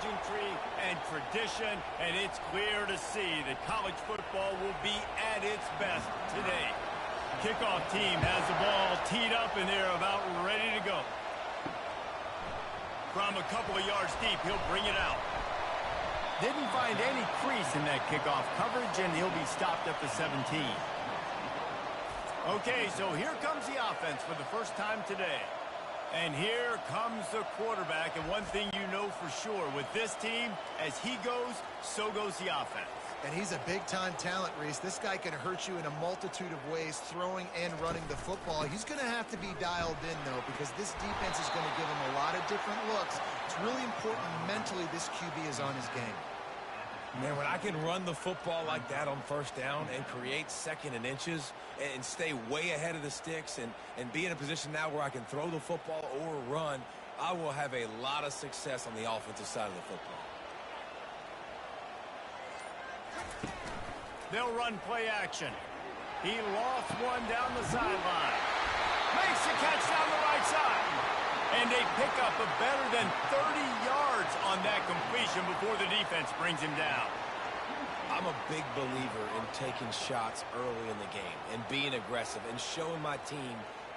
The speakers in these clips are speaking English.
pageantry and tradition, and it's clear to see that college football will be at its best today. Kickoff team has the ball teed up, and they're about ready to go. From a couple of yards deep, he'll bring it out. Didn't find any crease in that kickoff coverage, and he'll be stopped at the 17. Okay, so here comes the offense for the first time today. And here comes the quarterback, and one thing you know for sure, with this team, as he goes, so goes the offense. And he's a big-time talent, Reese. This guy can hurt you in a multitude of ways, throwing and running the football. He's going to have to be dialed in, though, because this defense is going to give him a lot of different looks. It's really important mentally this QB is on his game. Man, when I can run the football like that on first down and create second and inches and stay way ahead of the sticks and be in a position now where I can throw the football or run, I will have a lot of success on the offensive side of the football. They'll run play action. He lost one down the sideline. Makes the catch down the right side. And they pick up a better than 30 yards on that completion before the defense brings him down. I'm a big believer in taking shots early in the game and being aggressive and showing my team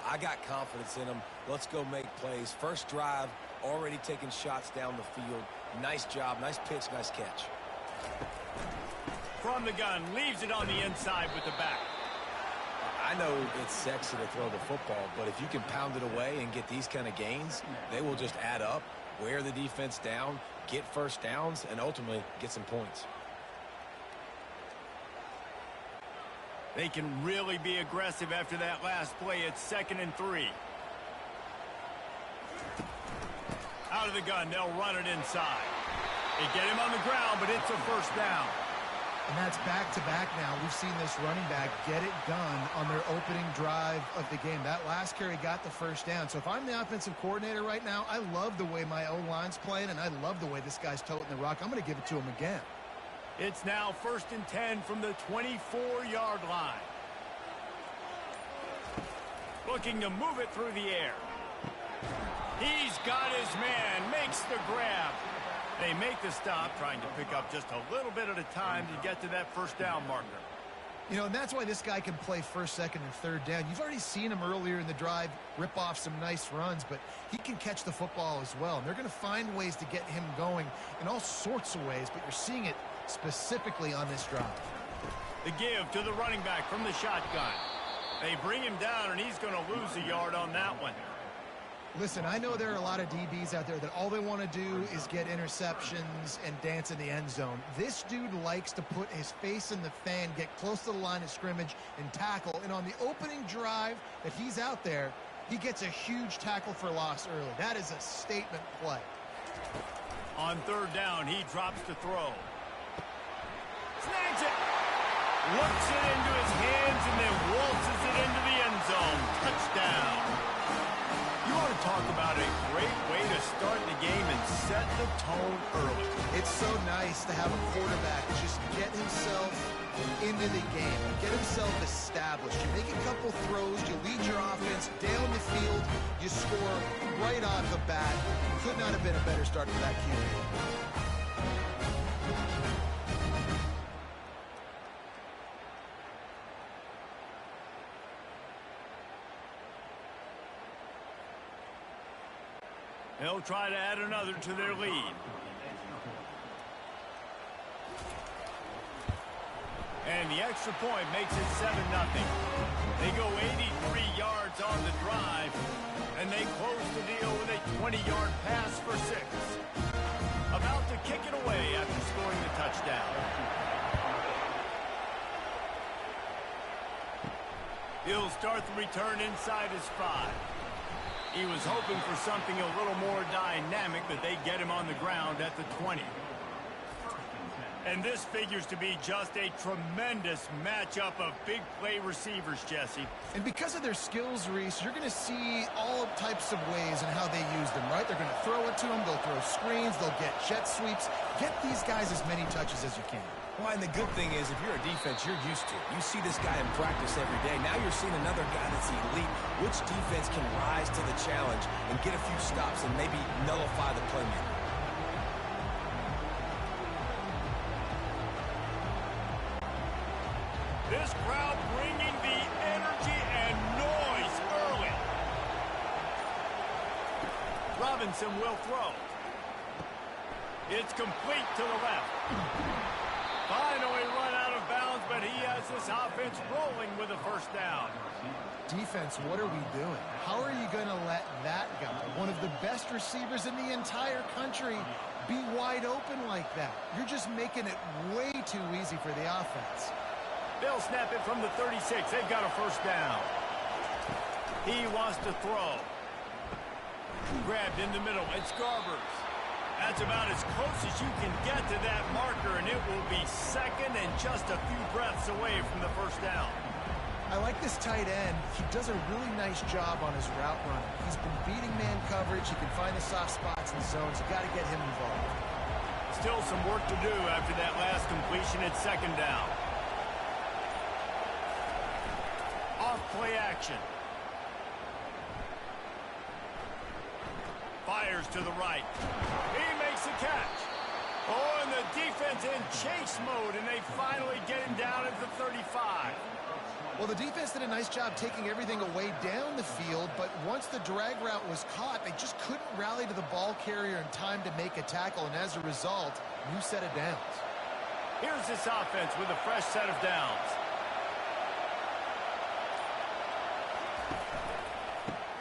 I got confidence in them. Let's go make plays. First drive, already taking shots down the field. Nice job, nice pitch, nice catch. From the gun, leaves it on the inside with the back. I know it's sexy to throw the football, but if you can pound it away and get these kind of gains, they will just add up, wear the defense down, get first downs, and ultimately get some points. They can really be aggressive after that last play. It's 2nd and 3. Out of the gun, they'll run it inside. They get him on the ground, but it's a first down. And that's back-to-back now. We've seen this running back get it done on their opening drive of the game. That last carry got the first down. So if I'm the offensive coordinator right now, I love the way my O-line's playing, and I love the way this guy's toting the rock. I'm going to give it to him again. It's now 1st and 10 from the 24-yard line. Looking to move it through the air. He's got his man, makes the grab. They make the stop, trying to pick up just a little bit at a time to get to that first down marker. You know, and that's why this guy can play first, second, and third down. You've already seen him earlier in the drive rip off some nice runs, but he can catch the football as well. And they're going to find ways to get him going in all sorts of ways, but you're seeing it specifically on this drive. The give to the running back from the shotgun. They bring him down, and he's going to lose a yard on that one. Listen, I know there are a lot of DBs out there that all they want to do is get interceptions and dance in the end zone. This dude likes to put his face in the fan, get close to the line of scrimmage, and tackle. And on the opening drive that he's out there, he gets a huge tackle for loss early. That is a statement play. On third down, he drops to throw. Snags it. Looks it into his hands and then waltzes it into the end zone. Touchdown. You want to talk about a great way to start the game and set the tone early. It's so nice to have a quarterback just get himself into the game, get himself established. You make a couple throws, you lead your offense down the field, you score right off the bat. Could not have been a better start for that QB. They'll try to add another to their lead. And the extra point makes it 7-0. They go 83 yards on the drive, and they close the deal with a 20-yard pass for 6. About to kick it away after scoring the touchdown. He'll start the return inside his 5. He was hoping for something a little more dynamic, but they get him on the ground at the 20. And this figures to be just a tremendous matchup of big play receivers, Jesse. And because of their skills, Reese, you're going to see all types of ways in how they use them, right? They're going to throw it to them, they'll throw screens, they'll get jet sweeps. Get these guys as many touches as you can. Well, and the good thing is, if you're a defense, you're used to it. You see this guy in practice every day. Now you're seeing another guy that's elite. Which defense can rise to the challenge and get a few stops and maybe nullify the playmaker? crowd bringing the energy and noise early. Robinson will throw. It's complete to the left. Finally run out of bounds, but he has this offense rolling with a first down. Defense, what are we doing? How are you going to let that guy, one of the best receivers in the entire country, be wide open like that? You're just making it way too easy for the offense. They'll snap it from the 36. They've got a first down. He wants to throw. Grabbed in the middle. It's Garbers. That's about as close as you can get to that marker, and it will be second and just a few breaths away from the first down. I like this tight end. He does a really nice job on his route running. He's been beating man coverage. He can find the soft spots in zones. You got to get him involved. Still some work to do after that last completion at second down. Off play action. Fires to the right. He makes a catch. Oh, and the defense in chase mode, and they finally get him down at the 35. Well, the defense did a nice job taking everything away down the field, but once the drag route was caught, they just couldn't rally to the ball carrier in time to make a tackle, and as a result, new set of downs. Here's this offense with a fresh set of downs.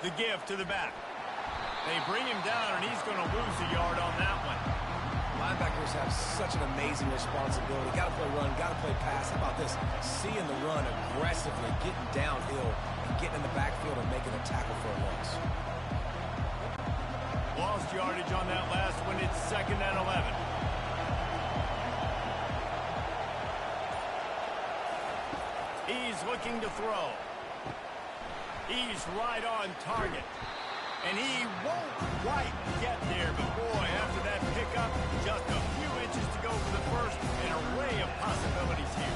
The give to the back. They bring him down, and he's going to lose a yard on that one. Linebackers have such an amazing responsibility. Got to play run, got to play pass. How about this? Seeing the run aggressively, getting downhill, and getting in the backfield and making a tackle for a loss. Lost yardage on that last one. It's second and 11. He's looking to throw. He's right on target. And he won't quite get there, but boy, after that pickup, just a few inches to go for the first. An array of possibilities here.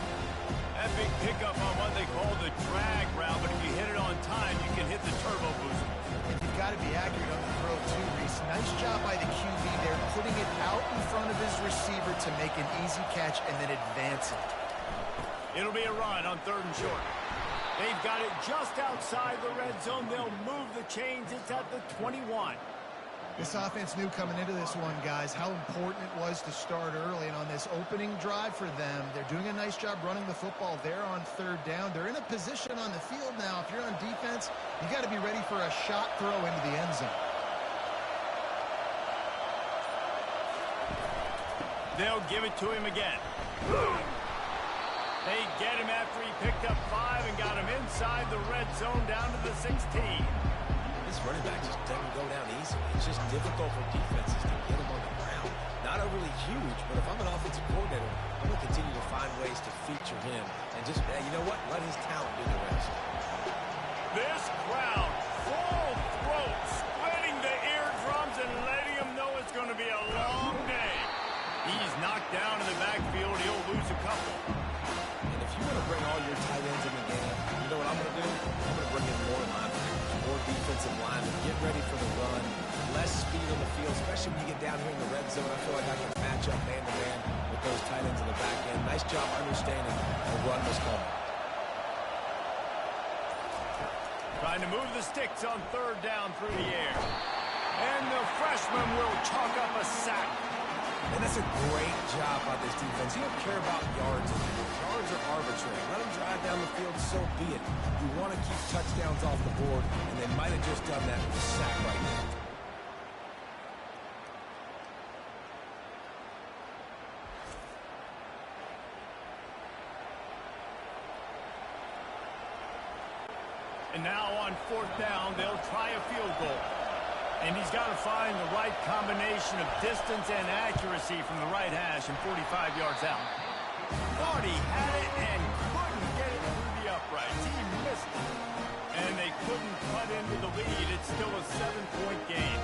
That big pickup on what they call the drag route, but if you hit it on time, you can hit the turbo boost. And you've got to be accurate on the throw too, Reese. Nice job by the QB there, putting it out in front of his receiver to make an easy catch and then advance it. It'll be a run on third and short. They've got it just outside the red zone. They'll move the chains. It's at the 21. This offense knew coming into this one, guys, how important it was to start early. And on this opening drive for them, they're doing a nice job running the football there on third down. They're in a position on the field now. If you're on defense, you got to be ready for a shot throw into the end zone. They'll give it to him again. They get him after he picked up 5 and got him inside the red zone down to the 16. This running back just doesn't go down easily. It's just difficult for defenses to get him on the ground. Not overly huge, but if I'm an offensive coordinator, I'm going to continue to find ways to feature him. And just, you know what? Let his talent do the rest. This crowd, full throat, splitting the eardrums and letting him know it's going to be a long day. He's knocked down in the backfield. He'll lose a couple. You want to bring all your tight ends in the game, you know what I'm going to do? I'm going to bring in more linebackers, more defensive linemen, get ready for the run, less speed on the field, especially when you get down here in the red zone. I feel like I can match up man-to-man with those tight ends in the back end. Nice job understanding the run was coming. Trying to move the sticks on third down through the air. And the freshman will chalk up a sack. And that's a great job by this defense. You don't care about yards anymore. Yards are arbitrary. Let them drive down the field, so be it. You want to keep touchdowns off the board, and they might have just done that with a sack right now. And now on fourth down, they'll try a field goal. And he's got to find the right combination of distance and accuracy from the right hash and 45 yards out. Thought he had it and couldn't get it through the uprights. He missed it. And they couldn't cut into the lead. It's still a 7-point game.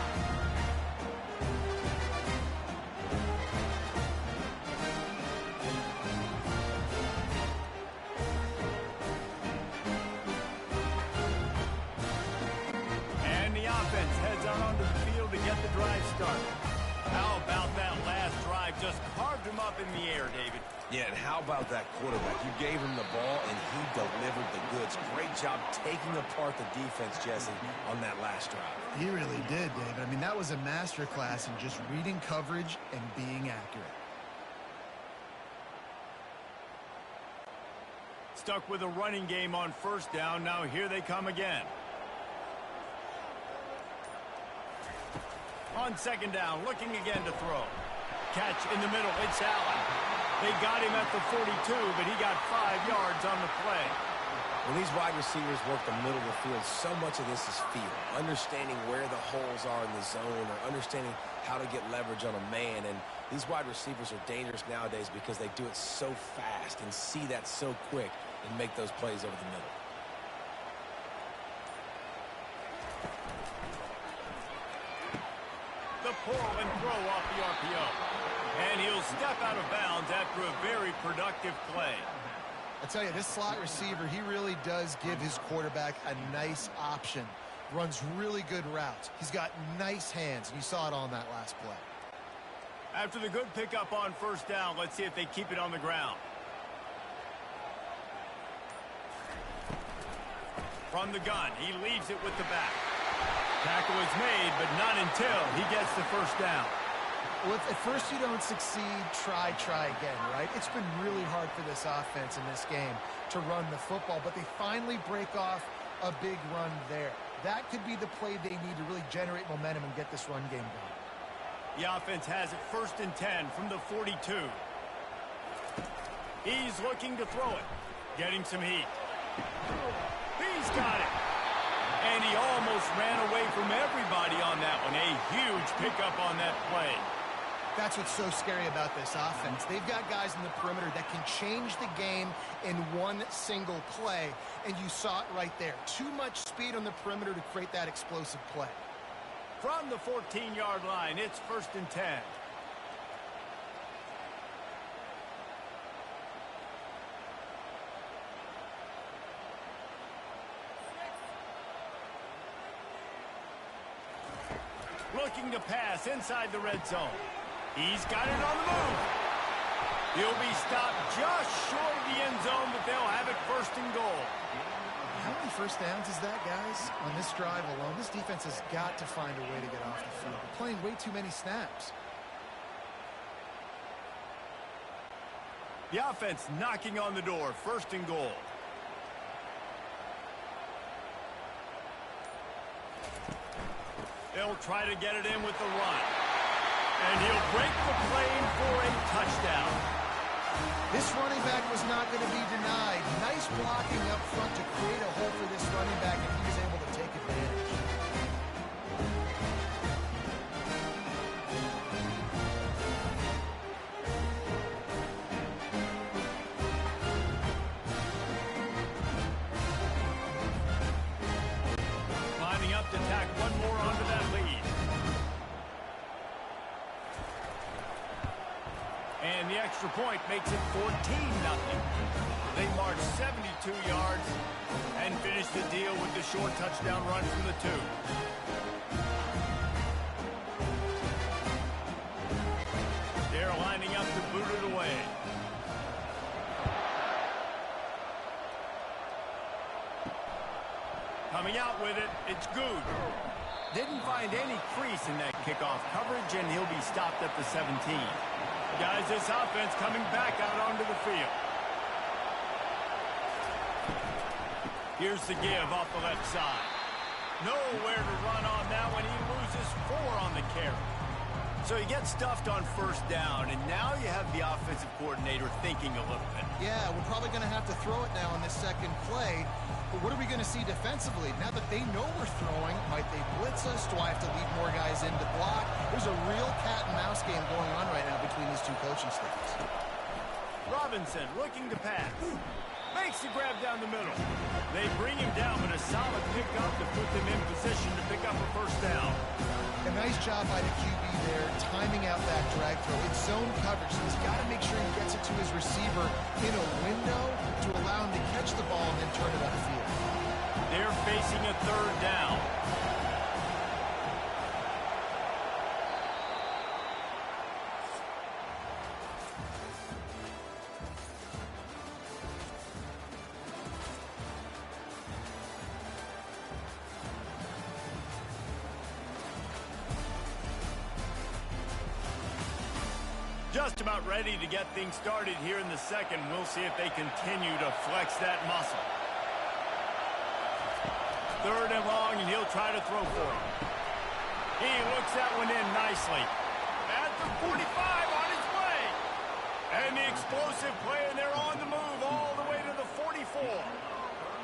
Heads out onto the field to get the drive started. How about that last drive? just carved him up in the air, David. Yeah, and how about that quarterback? You gave him the ball, and he delivered the goods. Great job taking apart the defense, Jesse, on that last drive. He really did, David. I mean, that was a masterclass in just reading coverage and being accurate. Stuck with a running game on first down. Now here they come again. On second down, looking again to throw. Catch in the middle. It's Allen. They got him at the 42, but he got 5 yards on the play. When these wide receivers work the middle of the field, so much of this is feel. Understanding where the holes are in the zone or understanding how to get leverage on a man. And these wide receivers are dangerous nowadays because they do it so fast and see that so quick and make those plays over the middle. The pull and throw off the RPO. And he'll step out of bounds after a very productive play. I tell you, this slot receiver, he really does give his quarterback a nice option. Runs really good routes. He's got nice hands, and you saw it on that last play. After the good pickup on first down, let's see if they keep it on the ground. From the gun, he leaves it with the back. Tackle is made, but not until he gets the first down. Well, if at first you don't succeed, try again, right? It's been really hard for this offense in this game to run the football, but they finally break off a big run there. That could be the play they need to really generate momentum and get this run game going. The offense has it 1st and 10 from the 42. He's looking to throw it. Getting some heat. He's got it. And he almost ran away from everybody on that one. A huge pickup on that play. That's what's so scary about this offense. They've got guys in the perimeter that can change the game in one single play, and you saw it right there. Too much speed on the perimeter to create that explosive play. From the 14-yard line, it's 1st and 10. Looking to pass inside the red zone. He's got it on the move. He'll be stopped just short of the end zone, but they'll have it 1st and goal. How many first downs is that, guys? On this drive alone, this defense has got to find a way to get off the field. They're playing way too many snaps. The offense knocking on the door, 1st and goal. They'll try to get it in with the run. And he'll break the plane for a touchdown. This running back was not going to be denied. Nice blocking up front to create a hole for this running back, and he was able to take advantage. Climbing up to tack one more onto that lead. And the extra point makes it 14-0. They march 72 yards and finish the deal with the short touchdown run from the 2. They're lining up to boot it away. Coming out with it, it's good. Didn't find any crease in that kickoff coverage, and he'll be stopped at the 17. Guys, this offense coming back out onto the field. Here's the give off the left side. Nowhere to run on that one. He loses 4 on the carry. So he gets stuffed on first down, and now you have the offensive coordinator thinking a little bit. Yeah, we're probably going to have to throw it now on this second play. But what are we going to see defensively? Now that they know we're throwing, might they blitz us? Do I have to leave more guys in to block? There's a real cat and mouse game going on right now between these two coaching staffs. Robinson looking to pass. Makes the grab down the middle. They bring him down, but a solid pickup to put them in position to pick up a first down. A nice job by the QB there, timing out that drag throw. It's zone coverage, so he's got to make sure he gets it to his receiver in a window to allow him to catch the ball and then turn it upfield. They're facing a 3rd down. Just about ready to get things started here in the second. We'll see if they continue to flex that muscle. 3rd and long, and he'll try to throw for him. He looks that one in nicely. At the 45, on his way. And the explosive play, and they're on the move all the way to the 44.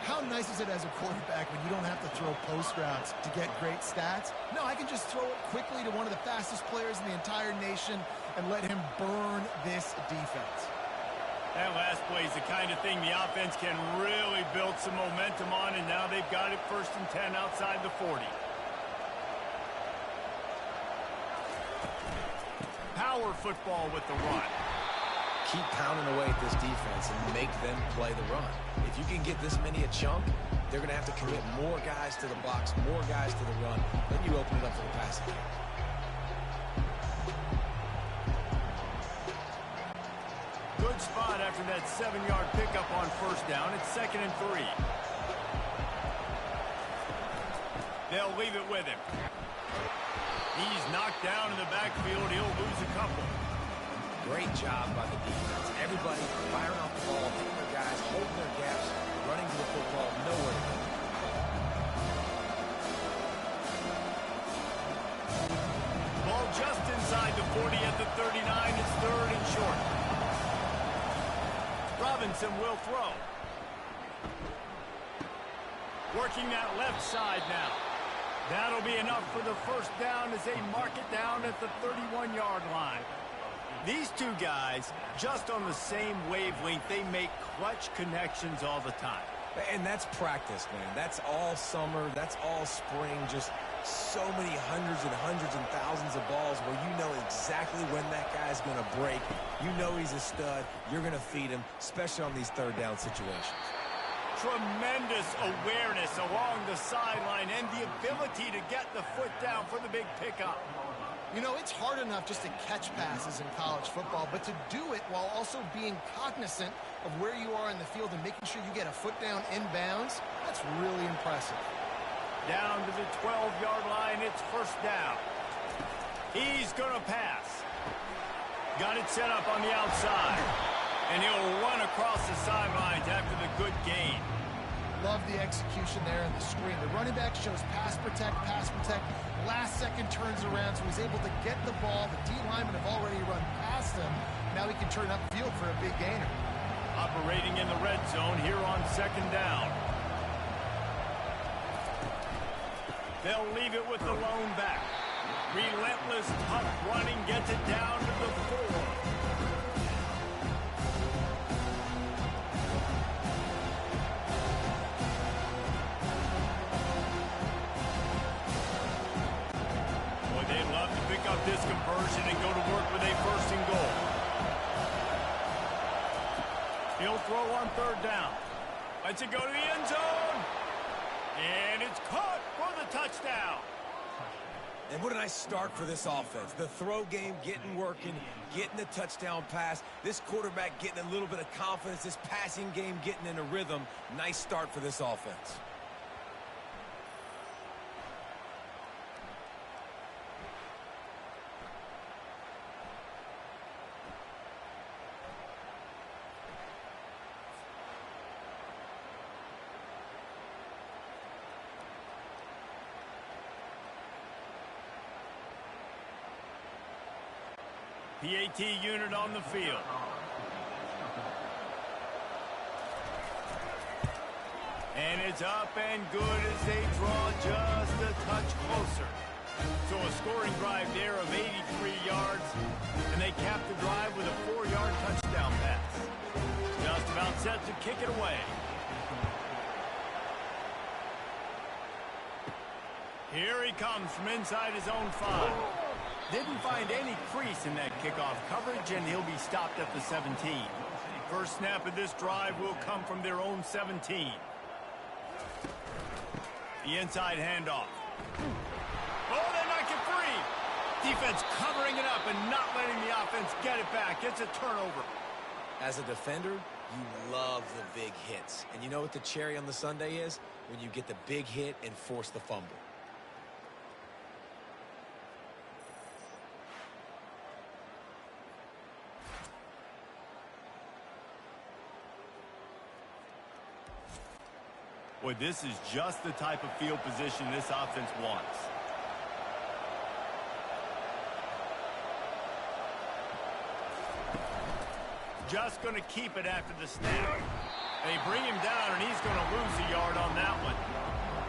How nice is it as a quarterback when you don't have to throw post routes to get great stats? No, I can just throw it quickly to one of the fastest players in the entire nation and let him burn this defense. That last play is the kind of thing the offense can really build some momentum on, and now they've got it 1st and 10 outside the 40. Power football with the run. Keep pounding away at this defense and make them play the run. If you can get this many a chunk, they're going to have to commit more guys to the box, more guys to the run. Then you open it up for the passing game. Good spot after that 7-yard pickup on 1st down. It's 2nd and 3. They'll leave it with him. He's knocked down in the backfield. He'll lose a couple. Great job by the defense. Everybody firing off the ball, hitting their guys, holding their gaps, running to the football, nowhere to go. Ball just inside the 40 at the 39. It's 3rd and short. Robinson will throw. Working that left side now. That'll be enough for the 1st down as they mark it down at the 31-yard line. These two guys, just on the same wavelength, they make clutch connections all the time. And that's practice, man. That's all summer. That's all spring. Just so many hundreds and thousands of balls where you know exactly when that guy's going to break. You know he's a stud. You're going to feed him, especially on these 3rd down situations. Tremendous awareness along the sideline and the ability to get the foot down for the big pickup. You know, it's hard enough just to catch passes in college football, but to do it while also being cognizant of where you are in the field and making sure you get a foot down inbounds, that's really impressive. Down to the 12-yard line, it's 1st down. He's going to pass. Got it set up on the outside. And he'll run across the sidelines after the good gain. Love the execution there in the screen. The running back shows pass protect. Last second turns around, so he's able to get the ball. The D linemen have already run past him. Now he can turn upfield for a big gainer. Operating in the red zone here on 2nd down. They'll leave it with the lone back. Relentless, tough running gets it down to the 4. This conversion and go to work with a 1st and goal. He'll throw on 3rd down. Lets it go to the end zone. And it's caught for the touchdown. And what a nice start for this offense. The throw game getting working, getting the touchdown pass. This quarterback getting a little bit of confidence. This passing game getting in a rhythm. Nice start for this offense. PAT unit on the field. And it's up and good as they draw just a touch closer. So a scoring drive there of 83 yards, and they cap the drive with a 4-yard touchdown pass. Just about set to kick it away. Here he comes from inside his own 5. Didn't find any crease in that kickoff coverage, and he'll be stopped at the 17. First snap of this drive will come from their own 17. The inside handoff. Oh, they knock it free. Defense covering it up and not letting the offense get it back. It's a turnover. As a defender, you love the big hits. And you know what the cherry on the sundae is? When you get the big hit and force the fumble. Boy, this is just the type of field position this offense wants. Just going to keep it after the snap. They bring him down, and he's going to lose a yard on that one.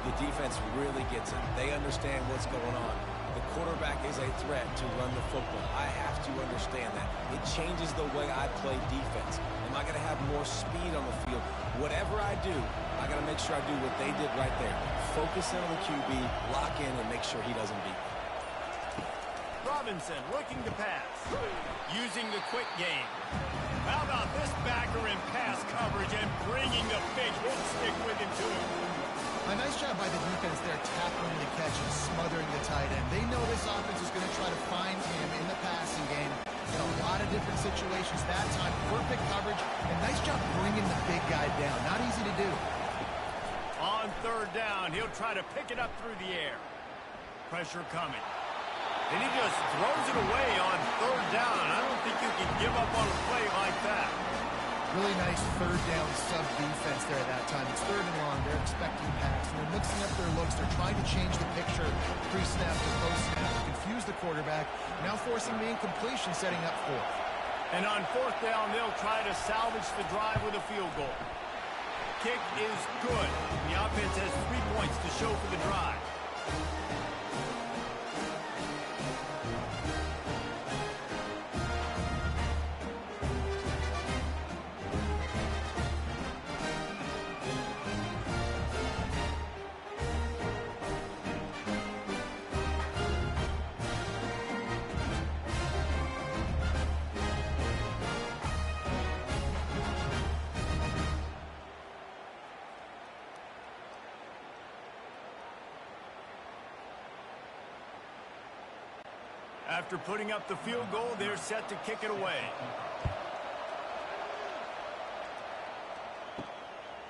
The defense really gets it. They understand what's going on. The quarterback is a threat to run the football. I have to understand that. It changes the way I play defense. Am I going to have more speed on the field? Whatever I do, I got to make sure I do what they did right there. Focus in on the QB, lock in, and make sure he doesn't beat me. Robinson looking to pass. Using the quick game. How about this backer in pass coverage and bringing the big hit stick with him to him? A nice job by the defense there, tackling the catch and smothering the tight end. They know this offense is going to try to find him in the passing game in a lot of different situations. That time, perfect coverage, and nice job bringing the big guy down. Not easy to do. On third down, he'll try to pick it up through the air. Pressure coming. And he just throws it away on third down. I don't think you can give up on a play like that. Really nice third down sub-defense there at that time. It's third and long. They're expecting pass. And they're mixing up their looks. They're trying to change the picture pre-snap to post-snap to confuse the quarterback. Now forcing the incompletion, setting up fourth. And on fourth down, they'll try to salvage the drive with a field goal. Kick is good. The offense has 3 points to show for the drive. After putting up the field goal, they're set to kick it away.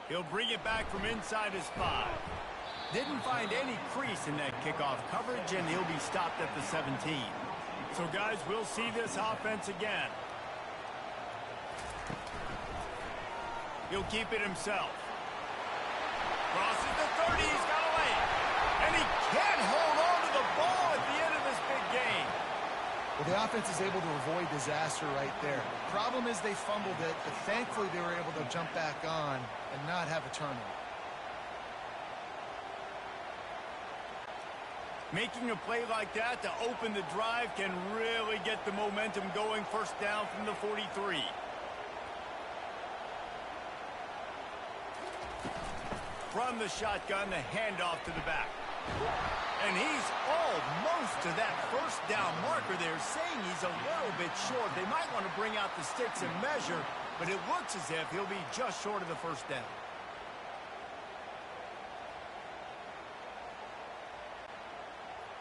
He'll bring it back from inside his 5. Didn't find any crease in that kickoff coverage, and he'll be stopped at the 17. So, guys, we'll see this offense again. He'll keep it himself. Crosses the 30. He's got away. And he can't hold on to the ball at the end of this big game. Well, the offense is able to avoid disaster right there. Problem is they fumbled it, but thankfully they were able to jump back on and not have a turnover. Making a play like that to open the drive can really get the momentum going. First down from the 43. From the shotgun, the handoff to the back. And he's almost to that first down marker there, saying he's a little bit short. They might want to bring out the sticks and measure, but it looks as if he'll be just short of the first down.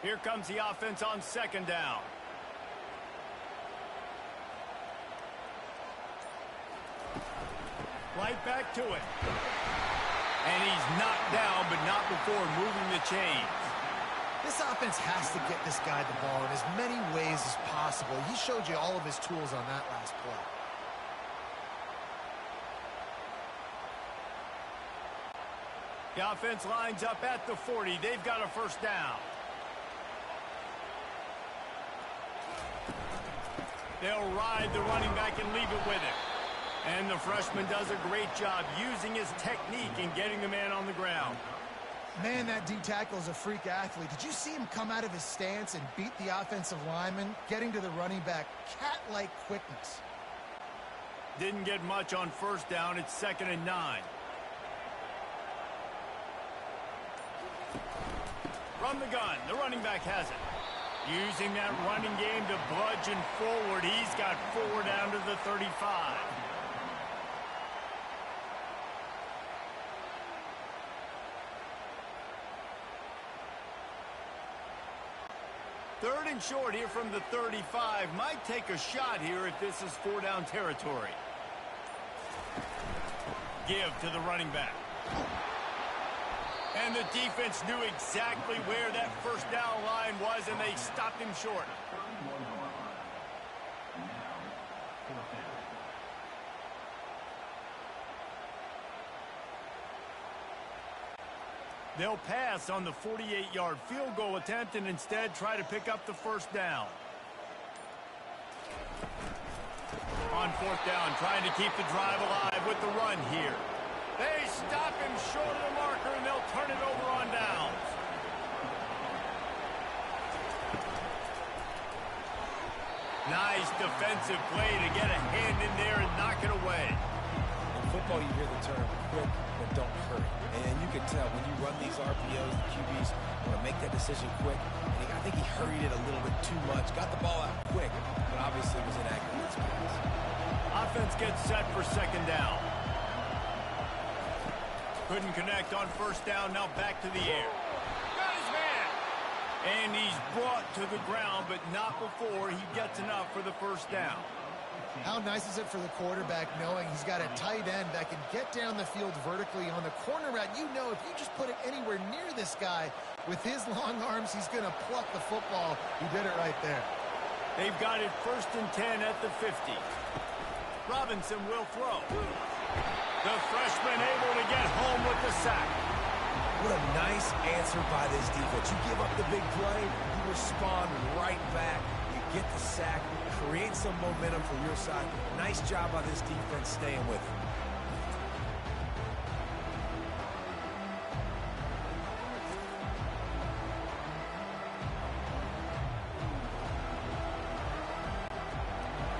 Here comes the offense on second down. Right back to it. And he's knocked down, but not before moving the chains. This offense has to get this guy the ball in as many ways as possible. He showed you all of his tools on that last play. The offense lines up at the 40. They've got a first down. They'll ride the running back and leave it with him. And the freshman does a great job using his technique and getting the man on the ground. Man, that D-tackle is a freak athlete. Did you see him come out of his stance and beat the offensive lineman, getting to the running back? Cat-like quickness. Didn't get much on first down. It's 2nd and 9. From the gun, the running back has it. Using that running game to bludgeon forward. He's got 4 down to the 35. Third and short here from the 35. Might take a shot here if this is 4 down territory. Give to the running back. And the defense knew exactly where that first down line was, and they stopped him short. They'll pass on the 48-yard field goal attempt and instead try to pick up the first down. On fourth down, trying to keep the drive alive with the run here. They stop him short of the marker, and they'll turn it over on downs. Nice defensive play to get a hand in there and knock it away. In football, you hear the term quick, but don't hurry. And you can tell when you run these RPOs, the QBs want to make that decision quick. And I think he hurried it a little bit too much. Got the ball out quick, but obviously was inaccurate in his pass. Offense gets set for second down. Couldn't connect on first down. Now back to the air. Got his man. And he's brought to the ground, but not before he gets enough for the first down. How nice is it for the quarterback knowing he's got a tight end that can get down the field vertically on the corner route? You know if you just put it anywhere near this guy with his long arms, he's going to pluck the football. He did it right there. They've got it 1st and 10 at the 50. Robinson will throw. The freshman able to get home with the sack. What a nice answer by this defense. You give up the big play, you respond right back. You get the sack, create some momentum for your side. Nice job by this defense staying with it.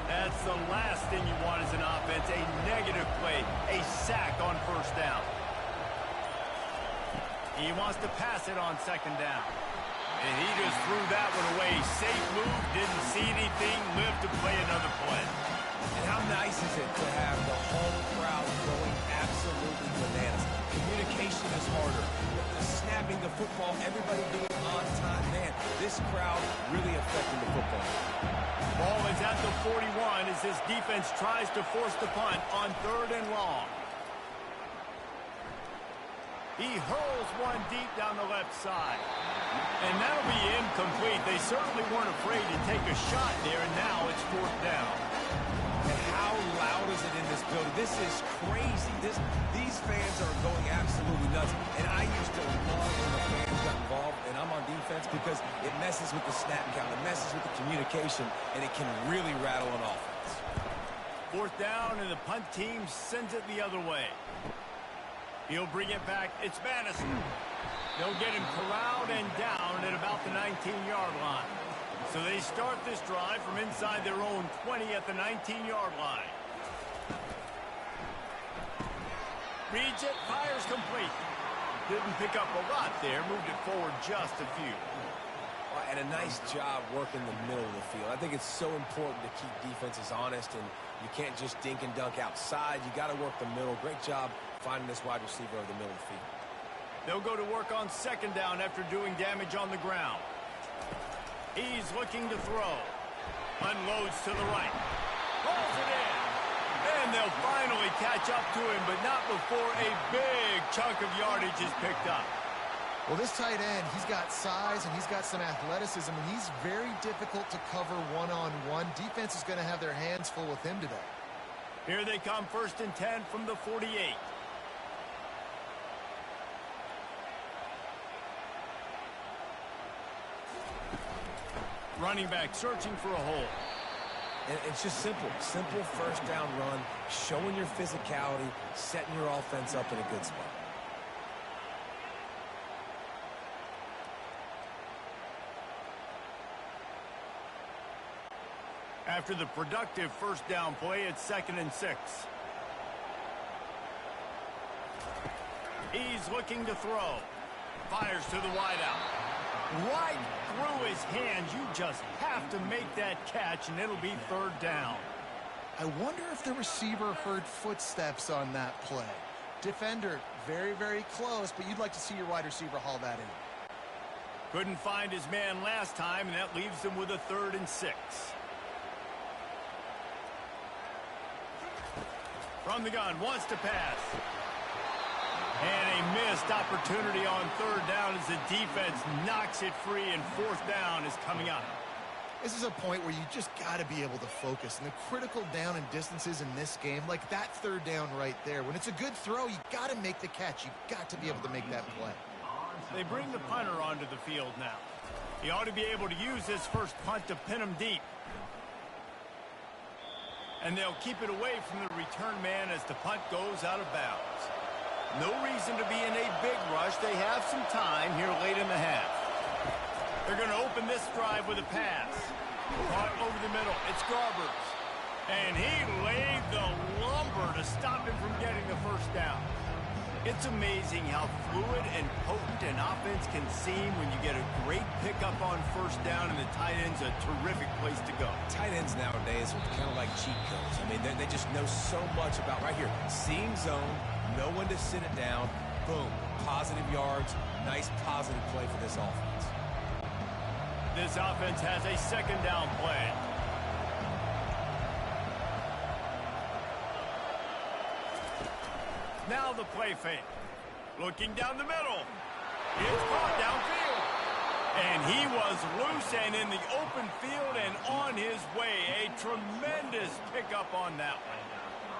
That's the last thing you want as an offense, a negative play, a sack on first down. He wants to pass it on second down. And he just threw that one away. Safe move, didn't see anything, lived to play another play. And how nice is it to have the home crowd going absolutely bananas? Communication is harder. The snapping the football, everybody being on time. Man, this crowd really affecting the football. Ball is at the 41 as this defense tries to force the punt on 3rd and long. He hurls one deep down the left side. And that'll be incomplete. They certainly weren't afraid to take a shot there, and now it's 4th down. And how loud is it in this building? This is crazy. These fans are going absolutely nuts. And I used to love when the fans got involved, and I'm on defense because it messes with the snap count. It messes with the communication, and it can really rattle an offense. 4th down, and the punt team sends it the other way. He'll bring it back. It's Madison. They'll get him corralled and down at about the 19-yard line. So they start this drive from inside their own 20 at the 19-yard line. Reads it, fires complete. Didn't pick up a lot there, moved it forward just a few. And a nice job working the middle of the field. I think it's so important to keep defenses honest, and you can't just dink and dunk outside. You got to work the middle. Great job finding this wide receiver over the middle of the field. They'll go to work on second down after doing damage on the ground. He's looking to throw. Unloads to the right. Rolls it in. And they'll finally catch up to him, but not before a big chunk of yardage is picked up. Well, this tight end, he's got size and he's got some athleticism, and he's very difficult to cover one-on-one. Defense is going to have their hands full with him today. Here they come, 1st and 10 from the 48. Running back searching for a hole. And it's just simple. Simple first down run, showing your physicality, setting your offense up in a good spot. After the productive first down play, it's 2nd and 6. He's looking to throw. Fires to the wideout. Right through his hands. You just have to make that catch, and it'll be 3rd down. I wonder if the receiver heard footsteps on that play. Defender, very, very close, but you'd like to see your wide receiver haul that in. Couldn't find his man last time, and that leaves him with a 3rd and 6. From the gun, wants to pass. And a missed opportunity on 3rd down as the defense knocks it free, and 4th down is coming up. This is a point where you just got to be able to focus. And the critical down and distances in this game, like that 3rd down right there, when it's a good throw, you got to make the catch. You got to be able to make that play. They bring the punter onto the field now. He ought to be able to use this first punt to pin him deep. And they'll keep it away from the return man as the punt goes out of bounds. No reason to be in a big rush. They have some time here late in the half. They're going to open this drive with a pass. Caught over the middle. It's Garbers. And he laid the lumber to stop him from getting the first down. It's amazing how fluid and potent an offense can seem when you get a great pickup on first down, and the tight end's a terrific place to go. Tight ends nowadays are kind of like cheat codes. I mean, they just know so much about right here. Seeing zone, know when to sit it down, boom, positive yards, nice positive play for this offense. This offense has a second down play. Now the play fake. Looking down the middle. It's caught downfield. And he was loose and in the open field and on his way. A tremendous pickup on that one.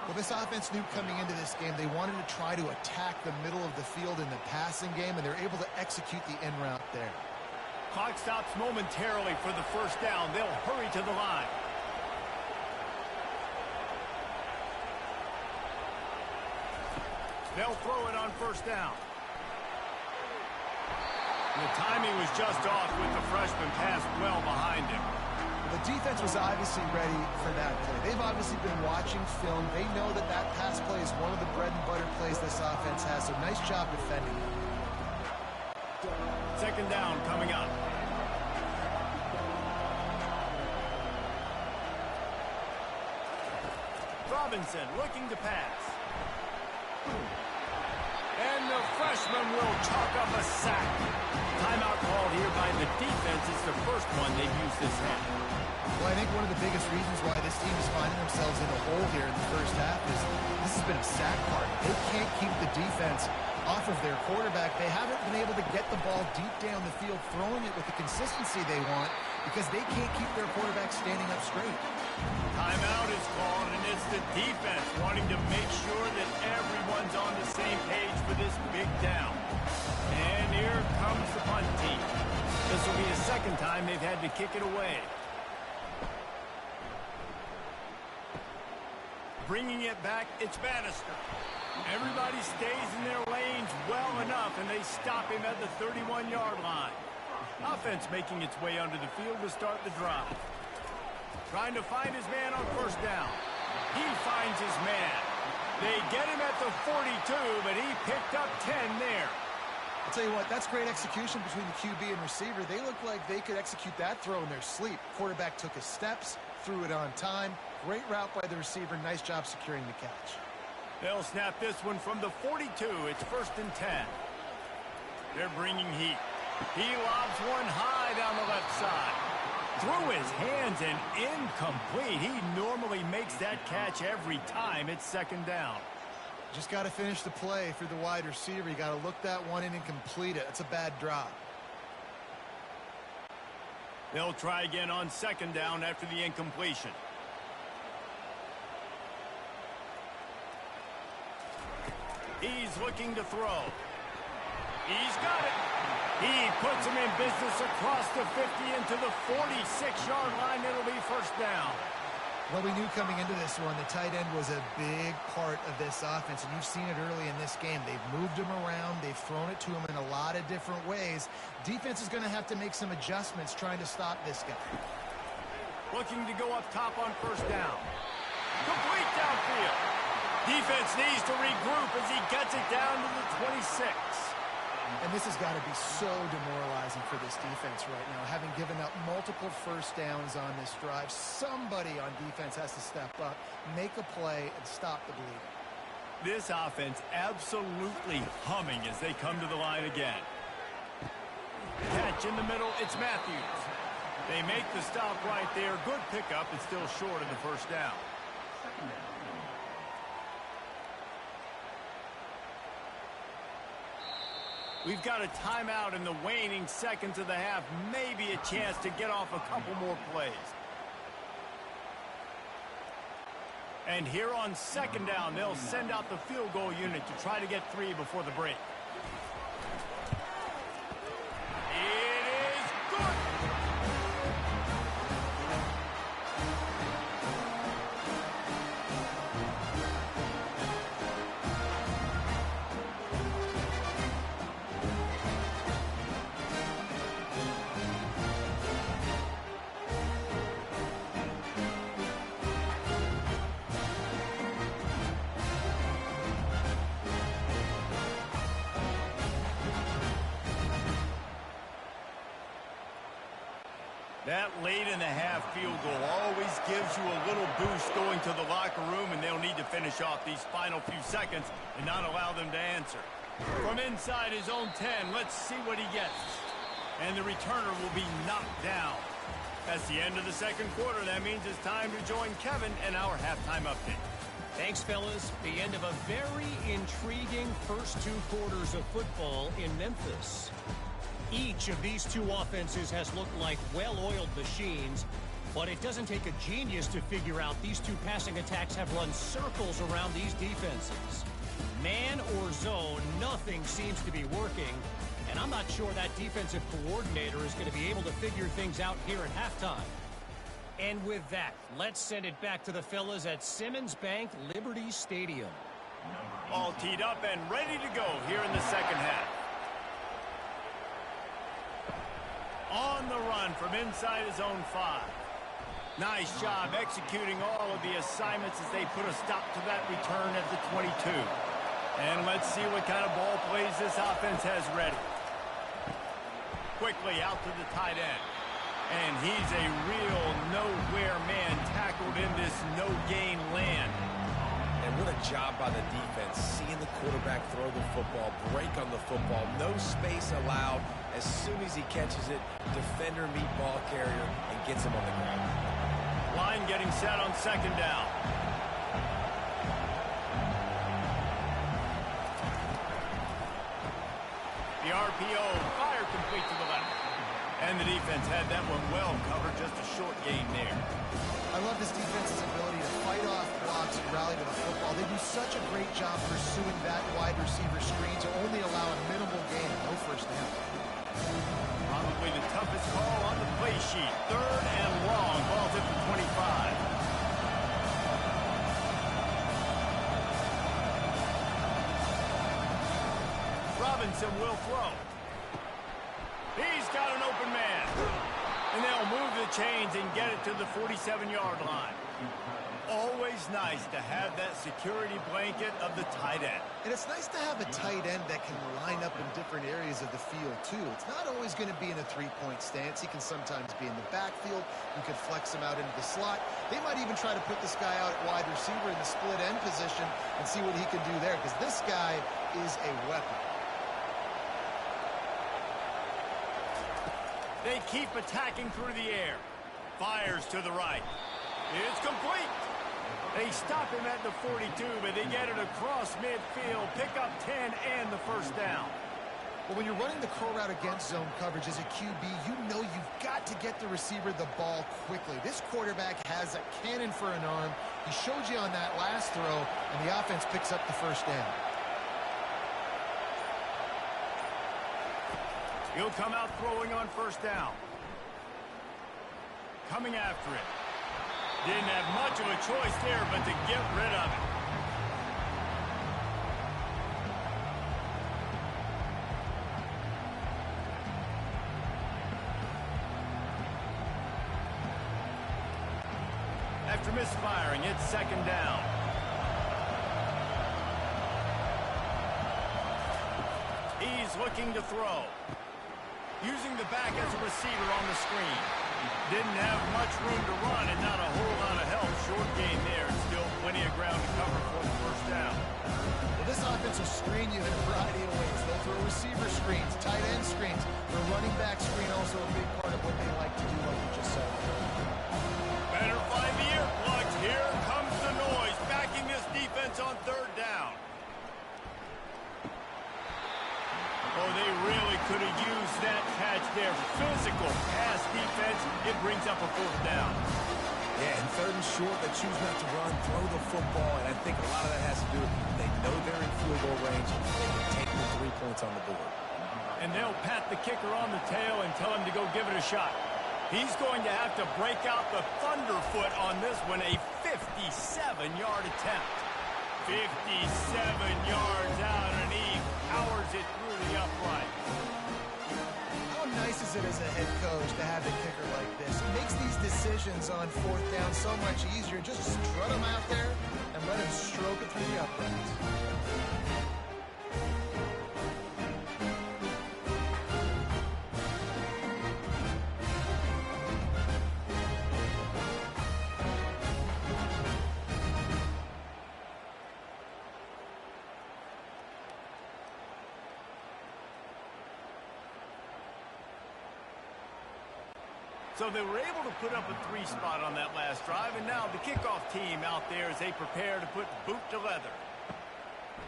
Well, this offense knew coming into this game they wanted to try to attack the middle of the field in the passing game, and they're able to execute the in route there. Clock stops momentarily for the first down. They'll hurry to the line. They'll throw it on first down. The timing was just off with the freshman pass well behind him. The defense was obviously ready for that play. They've obviously been watching film. They know that that pass play is one of the bread and butter plays this offense has, so nice job defending it. Second down coming up. Robinson looking to pass. And the freshman will chalk up a sack. Timeout called here by the defense. It's the first one they've used this half. Well, I think one of the biggest reasons why this team is finding themselves in a hole here in the first half is this has been a sack party. They can't keep the defense off of their quarterback. They haven't been able to get the ball deep down the field, throwing it with the consistency they want because they can't keep their quarterback standing up straight. Timeout is called, and it's the defense wanting to make sure that everyone's on the same page for this big down. And here comes the punt team. This will be the second time they've had to kick it away. Bringing it back, it's Bannister. Everybody stays in their lanes well enough, and they stop him at the 31-yard line. Offense making its way onto the field to start the drive. Trying to find his man on first down. He finds his man. They get him at the 42, but he picked up 10 there. I'll tell you what, that's great execution between the QB and receiver. They look like they could execute that throw in their sleep. Quarterback took his steps, threw it on time. Great route by the receiver. Nice job securing the catch. They'll snap this one from the 42. It's 1st and 10. They're bringing heat. He lobs one high down the left side. Through his hands and incomplete. He normally makes that catch every time. It's second down. Just got to finish the play for the wide receiver. You got to look that one in and complete it. It's a bad drop. They'll try again on second down after the incompletion. He's looking to throw. He's got it. He puts him in business across the 50 into the 46-yard line. It'll be first down. Well, we knew coming into this one, the tight end was a big part of this offense, and you've seen it early in this game. They've moved him around. They've thrown it to him in a lot of different ways. Defense is going to have to make some adjustments trying to stop this guy. Looking to go up top on first down. Complete downfield. Defense needs to regroup as he gets it down to the 26. And this has got to be so demoralizing for this defense right now, having given up multiple first downs on this drive. Somebody on defense has to step up, make a play, and stop the bleeding. This offense absolutely humming as they come to the line again. Catch in the middle, it's Matthews. They make the stop right there. Good pickup, it's still short of the first down. We've got a timeout in the waning seconds of the half. Maybe a chance to get off a couple more plays. And here on second down, they'll send out the field goal unit to try to get 3 before the break. That late in the half field goal always gives you a little boost going to the locker room, and they'll need to finish off these final few seconds and not allow them to answer. From inside his own 10, let's see what he gets. And the returner will be knocked down. That's the end of the second quarter. That means it's time to join Kevin and our halftime update. Thanks, fellas. The end of a very intriguing first 2 quarters of football in Memphis. Each of these two offenses has looked like well-oiled machines, but it doesn't take a genius to figure out these two passing attacks have run circles around these defenses. Man or zone, nothing seems to be working, and I'm not sure that defensive coordinator is going to be able to figure things out here at halftime. And with that, let's send it back to the fellas at Simmons Bank Liberty Stadium. All teed up and ready to go here in the second half. On the run from inside his own 5. Nice job executing all of the assignments as they put a stop to that return at the 22. And let's see what kind of ball plays this offense has ready. Quickly out to the tight end. And he's a real nowhere man tackled in this no-gain land. And what a job by the defense, seeing the quarterback throw the football, break on the football, no space allowed. As soon as he catches it, defender meet ball carrier and gets him on the ground. Line getting set on second down. The RPO, fire complete to the left. And the defense had that one well covered, just a short gain there. I love this defense's ability to fight off blocks and rally to the football. They do such a great job pursuing that wide receiver screen to only allow a minimal gain, no first down. Probably the toughest call on the play sheet. 3rd and long, ball's at the 25. Robinson will throw. He's got an open man. And they'll move the chains and get it to the 47-yard line. Always nice to have that security blanket of the tight end. And it's nice to have a tight end that can line up in different areas of the field, too. It's not always going to be in a three-point stance. He can sometimes be in the backfield. You could flex him out into the slot. They might even try to put this guy out at wide receiver in the split end position and see what he can do there, because this guy is a weapon. They keep attacking through the air. Fires to the right. It's complete. They stop him at the 42, but they get it across midfield, pick up 10 and the first down. Well, when you're running the curl route against zone coverage as a QB, you know you've got to get the receiver the ball quickly. This quarterback has a cannon for an arm. He showed you on that last throw, and the offense picks up the first down. He'll come out throwing on first down. Coming after it. Didn't have much of a choice there, but to get rid of it. After misfiring, it's second down. He's looking to throw. Using the back as a receiver on the screen. Didn't have much room to run and not a whole lot of help. Short gain there and still plenty of ground to cover for the first down. Well, this offense will screen you in a variety of ways. They'll throw receiver screens, tight end screens. The running back screen also a big part of what they like to do, like you just said. Better find the earplugs. Here comes the noise. Backing this defense on third down. Oh, they really could have used that catch there. Physical pass defense. It brings up a fourth down. Yeah, and 3rd and short, they choose not to run, throw the football, and I think a lot of that has to do with they know they're in field goal range. They can take the 3 points on the board. And they'll pat the kicker on the tail and tell him to go give it a shot. He's going to have to break out the thunderfoot on this one, a 57-yard attempt. 57 yards out, and he powers it through the upright. How nice is it as a head coach to have a kicker like this? It makes these decisions on fourth down so much easier. Just strut him out there and let him stroke it through the uprights. So they were able to put up a 3 spot on that last drive, and now the kickoff team out there as they prepare to put boot to leather.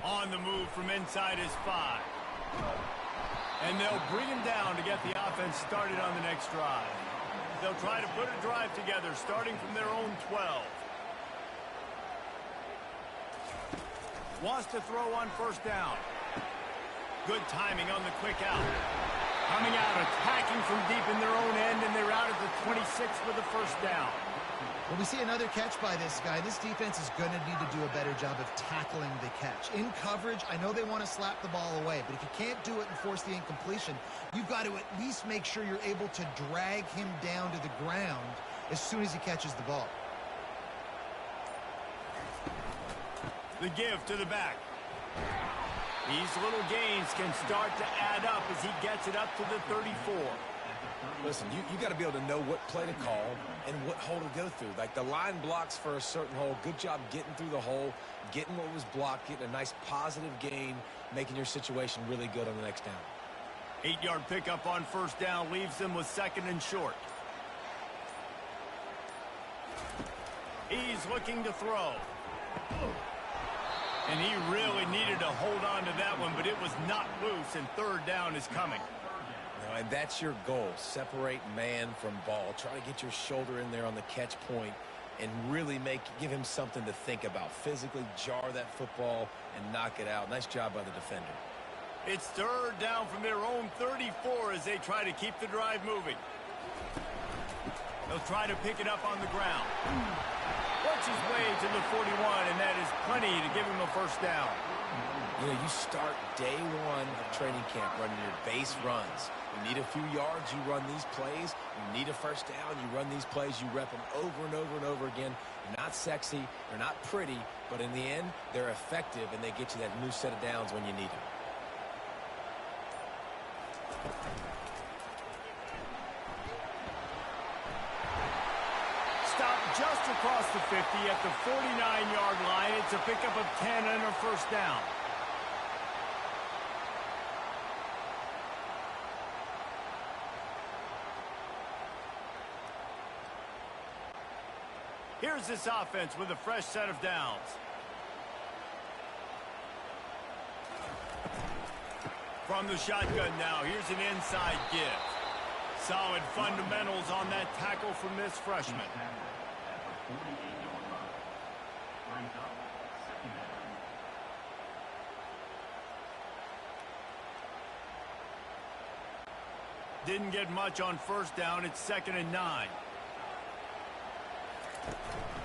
On the move from inside his 5. And they'll bring him down to get the offense started on the next drive. They'll try to put a drive together starting from their own 12. Wants to throw on first down. Good timing on the quick out. Coming out, attacking from deep in their own end, and they're out at the 26 with a first down. Well, we see another catch by this guy. This defense is going to need to do a better job of tackling the catch. In coverage, I know they want to slap the ball away, but if you can't do it and force the incompletion, you've got to at least make sure you're able to drag him down to the ground as soon as he catches the ball. The give to the back. These little gains can start to add up as he gets it up to the 34. Listen, you got to be able to know what play to call and what hole to go through. Like the line blocks for a certain hole. Good job getting through the hole, getting what was blocked, getting a nice positive gain, making your situation really good on the next down. 8-yard pickup on first down leaves them with 2nd and short. He's looking to throw. And he really needed to hold on to that one, but it was not loose, and 3rd down is coming. And that's your goal. Separate man from ball. Try to get your shoulder in there on the catch point and really give him something to think about. Physically jar that football and knock it out. Nice job by the defender. It's 3rd down from their own 34 as they try to keep the drive moving. They'll try to pick it up on the ground. Works his way to the 41, and that is plenty to give him a first down. You know, you start day 1 of training camp running your base runs. You need a few yards, you run these plays. You need a first down, you run these plays. You rep them over and over and over again. They're not sexy, they're not pretty, but in the end, they're effective, and they get you that new set of downs when you need them. Just across the 50 at the 49-yard line. It's a pickup of 10 and a first down. Here's this offense with a fresh set of downs. From the shotgun now, here's an inside give. Solid fundamentals on that tackle from this freshman. Didn't get much on first down. It's 2nd and 9.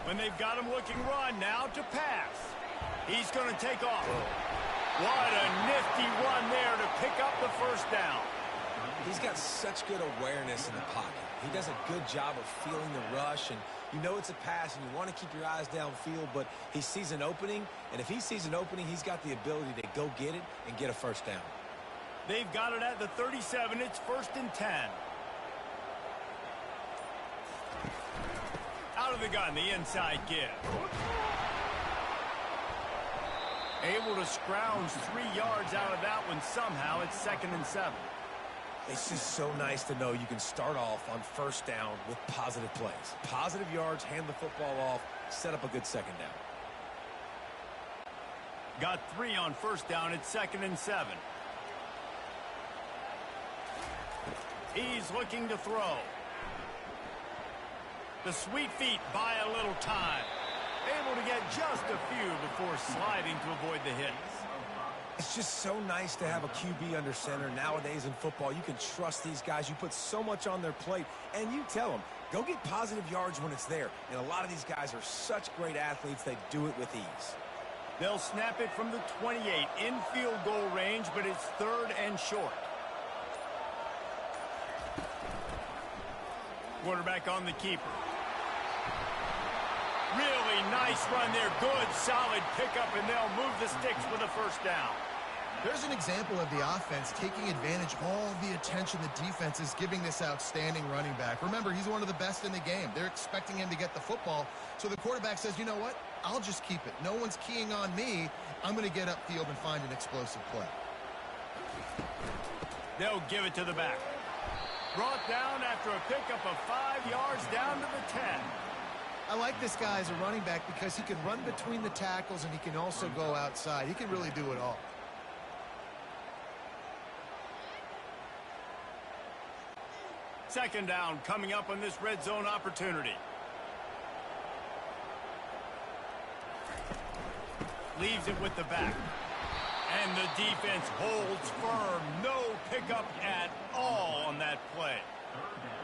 When they've got him looking run now to pass. He's going to take off. What a nifty run there to pick up the first down. He's got such good awareness in the pocket. He does a good job of feeling the rush, and you know it's a pass, and you want to keep your eyes downfield, but he sees an opening, and if he sees an opening, he's got the ability to go get it and get a first down. They've got it at the 37. It's 1st and 10. Out of the gun, the inside give. Able to scrounge 3 yards out of that one somehow. It's 2nd and 7. It's just so nice to know you can start off on first down with positive plays. Positive yards, hand the football off, set up a good second down. Got 3 on first down. It's 2nd and 7. He's looking to throw. The sweet feet buy a little time. Able to get just a few before sliding to avoid the hits. It's just so nice to have a QB under center. Nowadays in football, you can trust these guys. You put so much on their plate, and you tell them, go get positive yards when it's there. And a lot of these guys are such great athletes, they do it with ease. They'll snap it from the 28 in field goal range, but it's 3rd and short. Quarterback on the keeper. Really nice run there. Good, solid pickup, and they'll move the sticks with a first down. There's an example of the offense taking advantage of all the attention the defense is giving this outstanding running back. Remember, he's one of the best in the game. They're expecting him to get the football, so the quarterback says, you know what? I'll just keep it. No one's keying on me. I'm going to get upfield and find an explosive play. They'll give it to the back. Brought down after a pickup of 5 yards down to the 10. I like this guy as a running back because he can run between the tackles and he can also go outside. He can really do it all. Second down coming up on this red zone opportunity. Leaves it with the back. And the defense holds firm. No pickup at all on that play.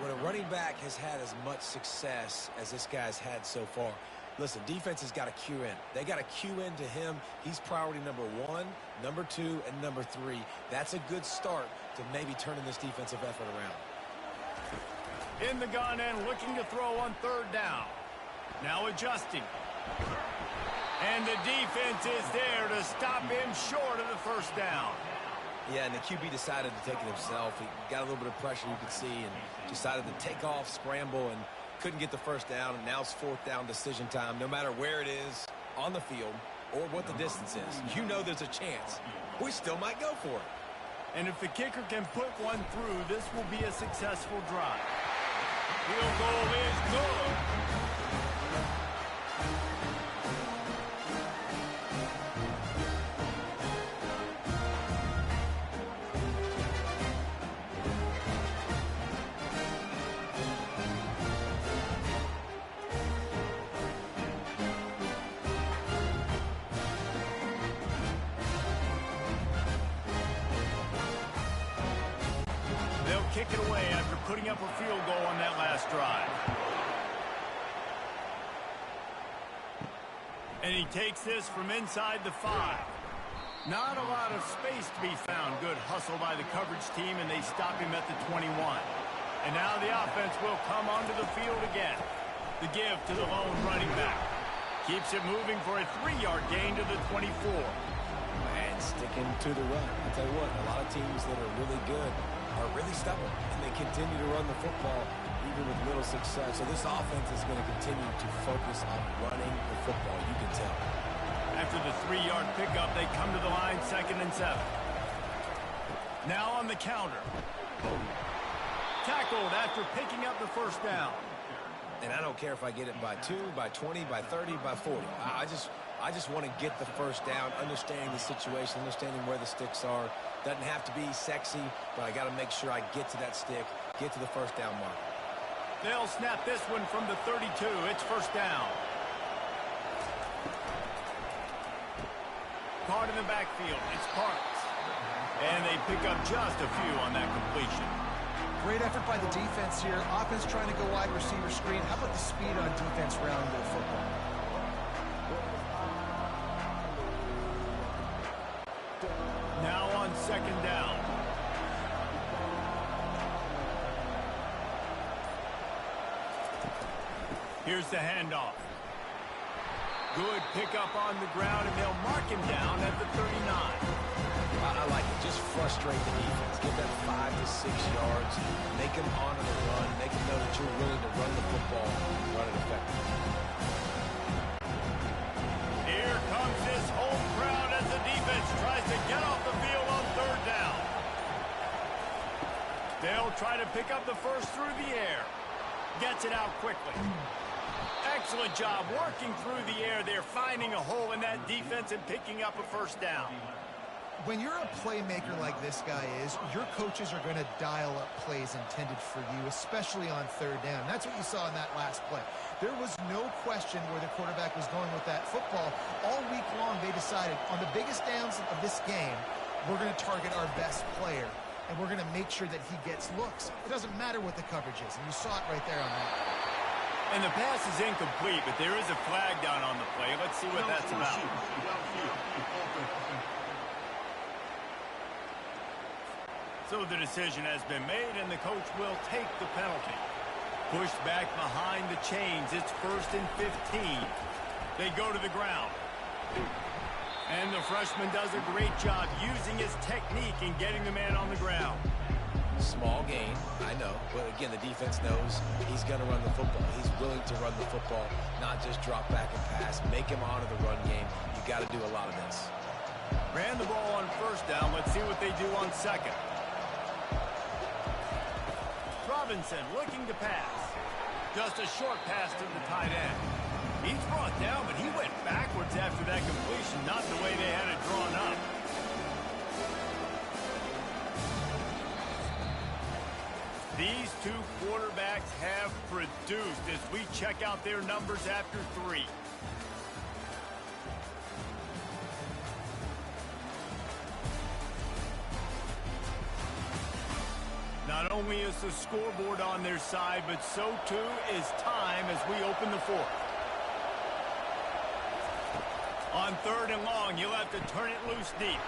When a running back has had as much success as this guy's had so far, listen, defense has got to cue in. They got to cue in to him. He's priority number 1, number 2, and number 3. That's a good start to maybe turning this defensive effort around. In the gun and looking to throw on third down. Now adjusting. And the defense is there to stop him short of the first down. Yeah, and the QB decided to take it himself. He got a little bit of pressure, you could see, and decided to take off, scramble, and couldn't get the first down. And now it's fourth down decision time. No matter where it is on the field or what the distance is, you know there's a chance. We still might go for it. And if the kicker can put one through, this will be a successful drive. Field goal is good. Kick it away after putting up a field goal on that last drive. And he takes this from inside the 5. Not a lot of space to be found. Good hustle by the coverage team, and they stop him at the 21. And now the offense will come onto the field again. The give to the lone running back. Keeps it moving for a 3-yard gain to the 24. And sticking to the run. I'll tell you what, a lot of teams that are really good are really stubborn, and they continue to run the football even with little success. So this offense is going to continue to focus on running the football, you can tell. After the 3-yard pickup, they come to the line, 2nd and 7. Now on the counter. Tackled after picking up the first down. And I don't care if I get it by 2, by 20, by 30, by 40. I just want to get the first down, understanding the situation, understanding where the sticks are. Doesn't have to be sexy, but I got to make sure I get to that stick, get to the first down mark. They'll snap this one from the 32. It's first down. Caught in the backfield. It's Parks. And they pick up just a few on that completion. Great effort by the defense here. Offense trying to go wide receiver screen. How about the speed on defense rounding the football? Now on 2nd down. Here's the handoff. Good pickup on the ground, and they'll mark him down at the 39. I like it. Just frustrate the defense. Give them 5 to 6 yards. Make them honor the run. Make them know that you're willing to run the football and run it effectively. Here comes this home crowd as the defense tries to get off the field on 3rd down. They'll try to pick up the first through the air. Gets it out quickly. Excellent job working through the air. They're finding a hole in that defense and picking up a first down. When you're a playmaker like this guy is, your coaches are going to dial up plays intended for you, especially on 3rd down. That's what you saw in that last play. There was no question where the quarterback was going with that football. All week long, they decided on the biggest downs of this game, we're going to target our best player, and we're going to make sure that he gets looks. It doesn't matter what the coverage is, and you saw it right there on that. And the pass is incomplete, but there is a flag down on the play. Let's see what that's about. So the decision has been made, and the coach will take the penalty. Pushed back behind the chains. It's 1st and 15. They go to the ground. And the freshman does a great job using his technique and getting the man on the ground. Small gain, I know. But again, the defense knows he's going to run the football. He's willing to run the football, not just drop back and pass. Make him honor the run game. You got to do a lot of this. Ran the ball on 1st down. Let's see what they do on 2nd. Robinson looking to pass. Just a short pass to the tight end. He's brought down, but he went backwards after that completion, not the way they had it drawn up. These two quarterbacks have produced as we check out their numbers after 3. Not only is the scoreboard on their side, but so too is time as we open the 4th. On 3rd and long, you'll have to turn it loose deep.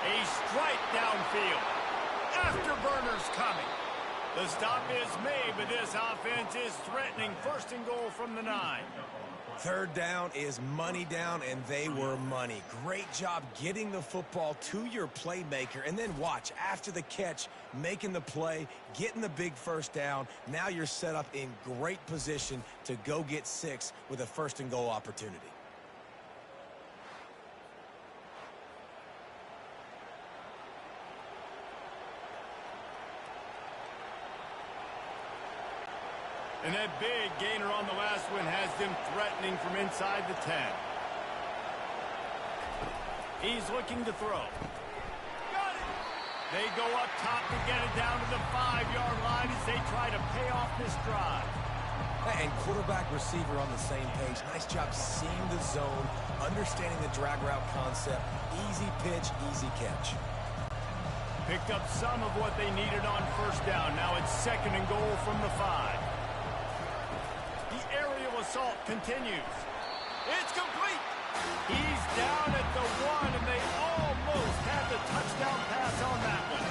A strike downfield. Afterburners coming. The stop is made, but this offense is threatening 1st and goal from the 9. 3rd down is money down, and they were money. Great job getting the football to your playmaker, and then watch, after the catch, making the play, getting the big 1st down. Now you're set up in great position to go get 6 with a 1st and goal opportunity. And that big gainer on the last one has them threatening from inside the 10. He's looking to throw. Got it! They go up top to get it down to the 5-yard line as they try to pay off this drive. And quarterback receiver on the same page. Nice job seeing the zone, understanding the drag route concept. Easy pitch, easy catch. Picked up some of what they needed on 1st down. Now it's 2nd and goal from the 5. Assault continues. It's complete. He's down at the 1, and they almost had the touchdown pass on that one.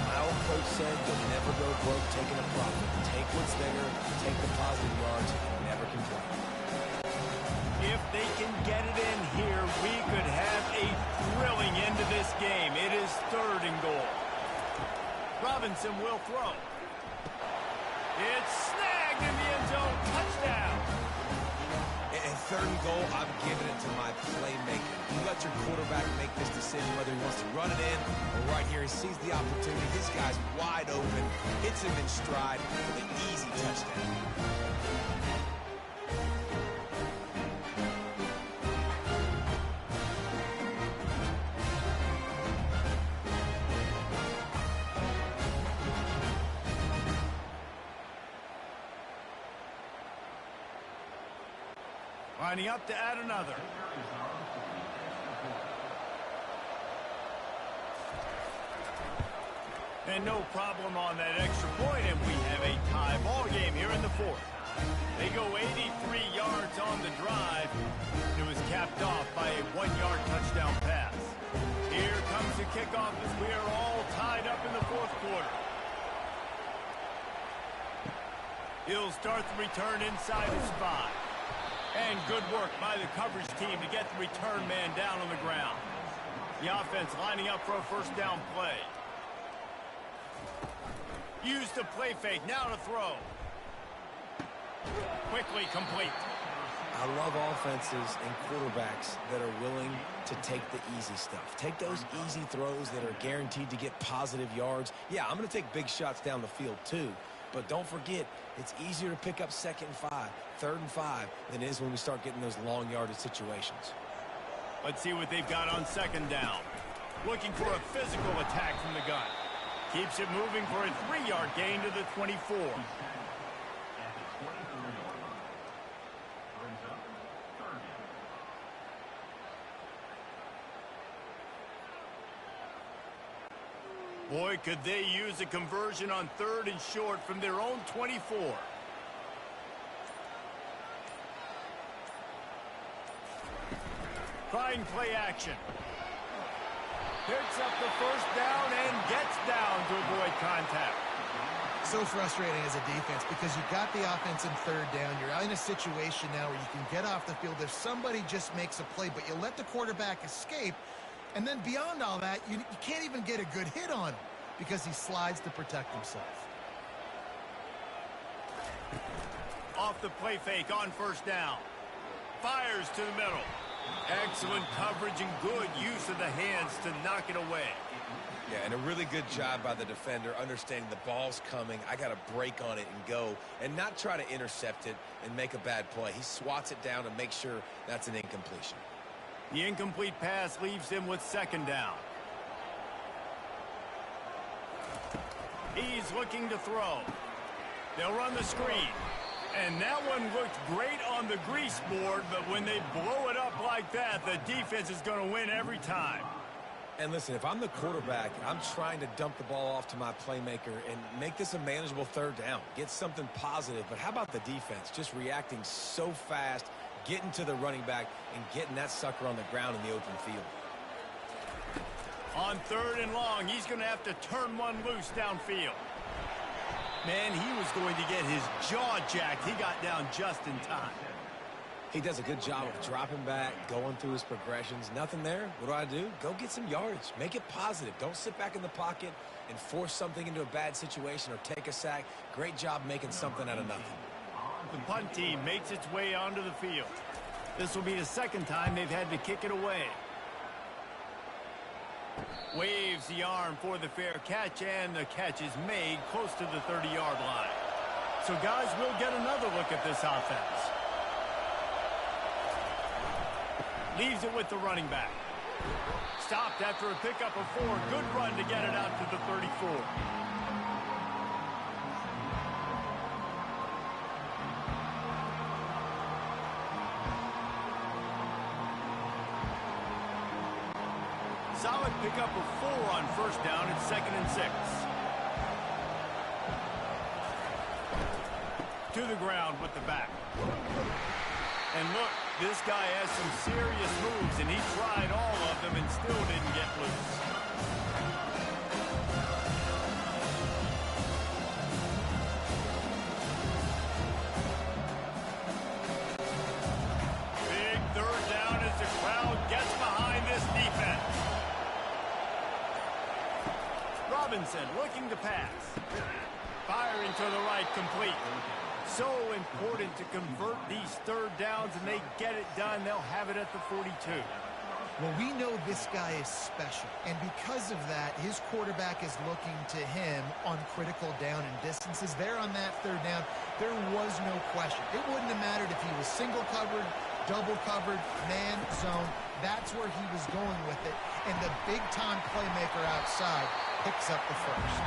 My old coach said you'll never go broke taking a profit. Take what's there, take the positive yards, and never complain. If they can get it in here, we could have a thrilling end to this game. It is 3rd and goal. Robinson will throw. It's snagged in the end zone. Touchdown. And 3rd and goal, I'm giving it to my playmaker. You let your quarterback make this decision whether he wants to run it in or right here. He sees the opportunity. This guy's wide open. Hits him in stride with an easy touchdown. Lining up to add another. And no problem on that extra point, and we have a tie ball game here in the 4th. They go 83 yards on the drive. It was capped off by a 1-yard touchdown pass. Here comes the kickoff as we are all tied up in the 4th quarter. He'll start the return inside his 5. And good work by the coverage team to get the return man down on the ground. The offense lining up for a 1st down play. Use the play fake, now to throw. Quickly complete. I love offenses and quarterbacks that are willing to take the easy stuff. Take those easy throws that are guaranteed to get positive yards. Yeah, I'm going to take big shots down the field too. But don't forget, it's easier to pick up 2nd and 5, 3rd and 5 than it is when we start getting those long yardage situations. Let's see what they've got on 2nd down. Looking for a physical attack from the gun. Keeps it moving for a 3-yard gain to the 24. Boy, could they use a conversion on 3rd and short from their own 24. Trying play action. Picks up the 1st down and gets down to avoid contact. So frustrating as a defense because you got the offense in 3rd down. You're in a situation now where you can get off the field if somebody just makes a play, but you let the quarterback escape. And then beyond all that, you can't even get a good hit on him because he slides to protect himself. Off the play fake on 1st down. Fires to the middle. Excellent coverage and good use of the hands to knock it away. Yeah, and a really good job by the defender understanding the ball's coming. I got to break on it and go and not try to intercept it and make a bad play. He swats it down and makes sure that's an incompletion. The incomplete pass leaves him with second down. He's looking to throw. They'll run the screen. And that one looked great on the grease board, but when they blow it up like that, the defense is going to win every time. And listen, if I'm the quarterback, I'm trying to dump the ball off to my playmaker and make this a manageable third down. Get something positive. But how about the defense? Just reacting so fast, getting to the running back, and getting that sucker on the ground in the open field. On third and long, he's going to have to turn one loose downfield. Man, he was going to get his jaw jacked. He got down just in time. He does a good job of dropping back, going through his progressions. Nothing there. What do? Go get some yardage. Make it positive. Don't sit back in the pocket and force something into a bad situation or take a sack. Great job making something out of nothing. The punt team makes its way onto the field. This will be the second time they've had to kick it away. Waves the arm for the fair catch, and the catch is made close to the 30-yard line. So, guys, we'll get another look at this offense. Leaves it with the running back. Stopped after a pickup of 4. Good run to get it out to the 34. Solid pickup of 4 on first down. It's 2nd and 6. To the ground with the back. And look, this guy has some serious moves, and he tried all of them and still didn't get loose. Big third down as the crowd gets behind this defense. Robinson looking to pass. Firing to the right, complete. So important to convert these third downs, and they get it done. They'll have it at the 42. Well, we know this guy is special, and because of that, his quarterback is looking to him on critical down and distances. There on that third down, there was no question. It wouldn't have mattered if he was single covered, double covered, man, zone. That's where he was going with it, and the big-time playmaker outside picks up the first.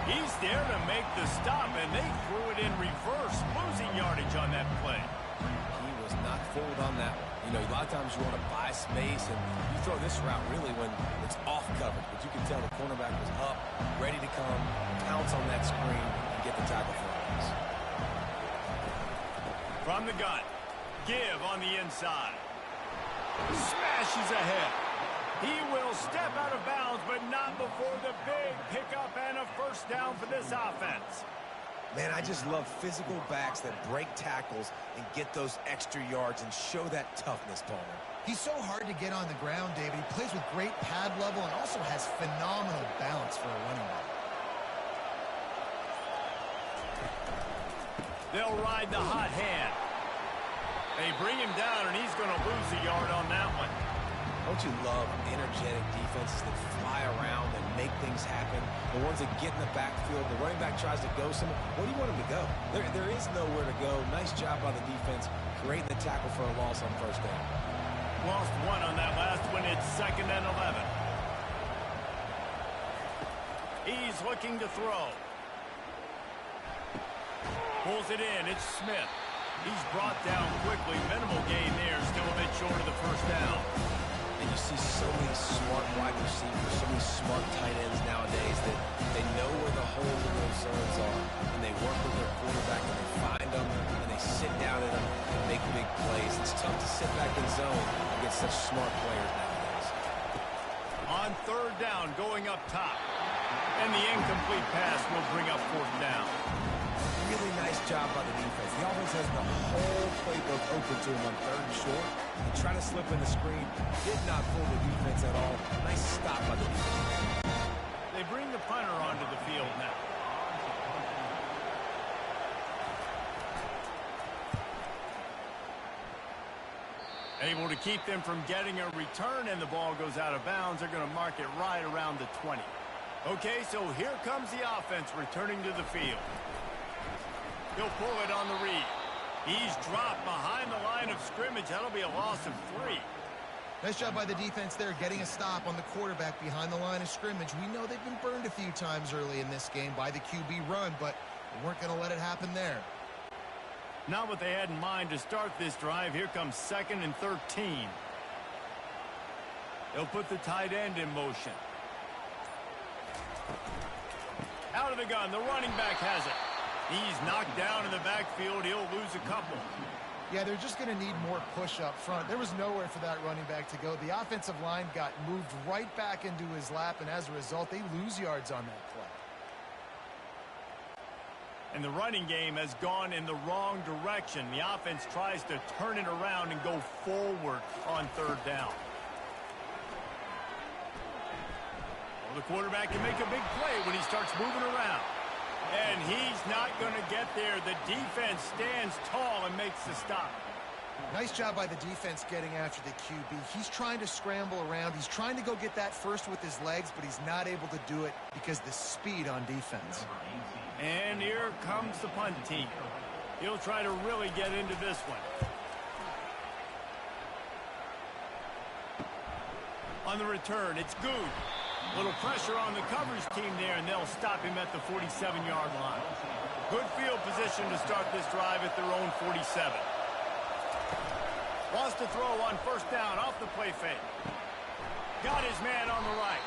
He's there to make the stop, and they threw it in reverse, losing yardage on that play. He was not fooled on that one. You know, a lot of times you want to buy space, and you throw this route really when it's off coverage. But you can tell the cornerback was up, ready to come, pounce on that screen, and get the tackle for us. From the gun, give on the inside. Smashes ahead. He will step out of bounds, but not before the big pickup and a first down for this offense. Man, I just love physical backs that break tackles and get those extra yards and show that toughness, Palmer. He's so hard to get on the ground, David. He plays with great pad level and also has phenomenal balance for a running back. They'll ride the hot hand. They bring him down, and he's going to lose a yard on that one. Don't you love energetic defenses that fly around and make things happen? The ones that get in the backfield, the running back tries to go somewhere. Where do you want him to go? There is nowhere to go. Nice job by the defense creating the tackle for a loss on first down. Lost 1 on that last one. It's 2nd and 11. He's looking to throw. Pulls it in. It's Smith. He's brought down quickly. Minimal gain there. Still a bit short of the first down. And you see so many smart wide receivers, so many smart tight ends nowadays that they know where the holes in those zones are, and they work with their quarterback, and they find them, and they sit down in them and make big plays. It's tough to sit back in zone against such smart players nowadays. On third down, going up top. And the incomplete pass will bring up fourth down. Really nice job by the defense. The offense has the whole playbook open to him on third and short. They try to slip in the screen. Did not fool the defense at all. Nice stop by the defense. They bring the punter onto the field now. Able to keep them from getting a return, and the ball goes out of bounds. They're going to mark it right around the 20. Okay, so here comes the offense returning to the field. He'll pull it on the read. He's dropped behind the line of scrimmage. That'll be a loss of 3. Nice job by the defense there, getting a stop on the quarterback behind the line of scrimmage. We know they've been burned a few times early in this game by the QB run, but we weren't going to let it happen there. Not what they had in mind to start this drive. Here comes 2nd and 13. They'll put the tight end in motion. Out of the gun, the running back has it. He's knocked down in the backfield. He'll lose a couple. Yeah, they're just going to need more push up front. There was nowhere for that running back to go. The offensive line got moved right back into his lap, and as a result, they lose yards on that play. And the running game has gone in the wrong direction. The offense tries to turn it around and go forward on 3rd down. Well, the quarterback can make a big play when he starts moving around. And he's not going to get there. The defense stands tall and makes the stop. Nice job by the defense getting after the QB. He's trying to scramble around. He's trying to go get that first with his legs, but he's not able to do it because of the speed on defense. And here comes the punt team. He'll try to really get into this one. On the return, it's good. Little pressure on the coverage team there, and they'll stop him at the 47-yard line. Good field position to start this drive at their own 47. Wants to throw on 1st down off the play fake. Got his man on the right.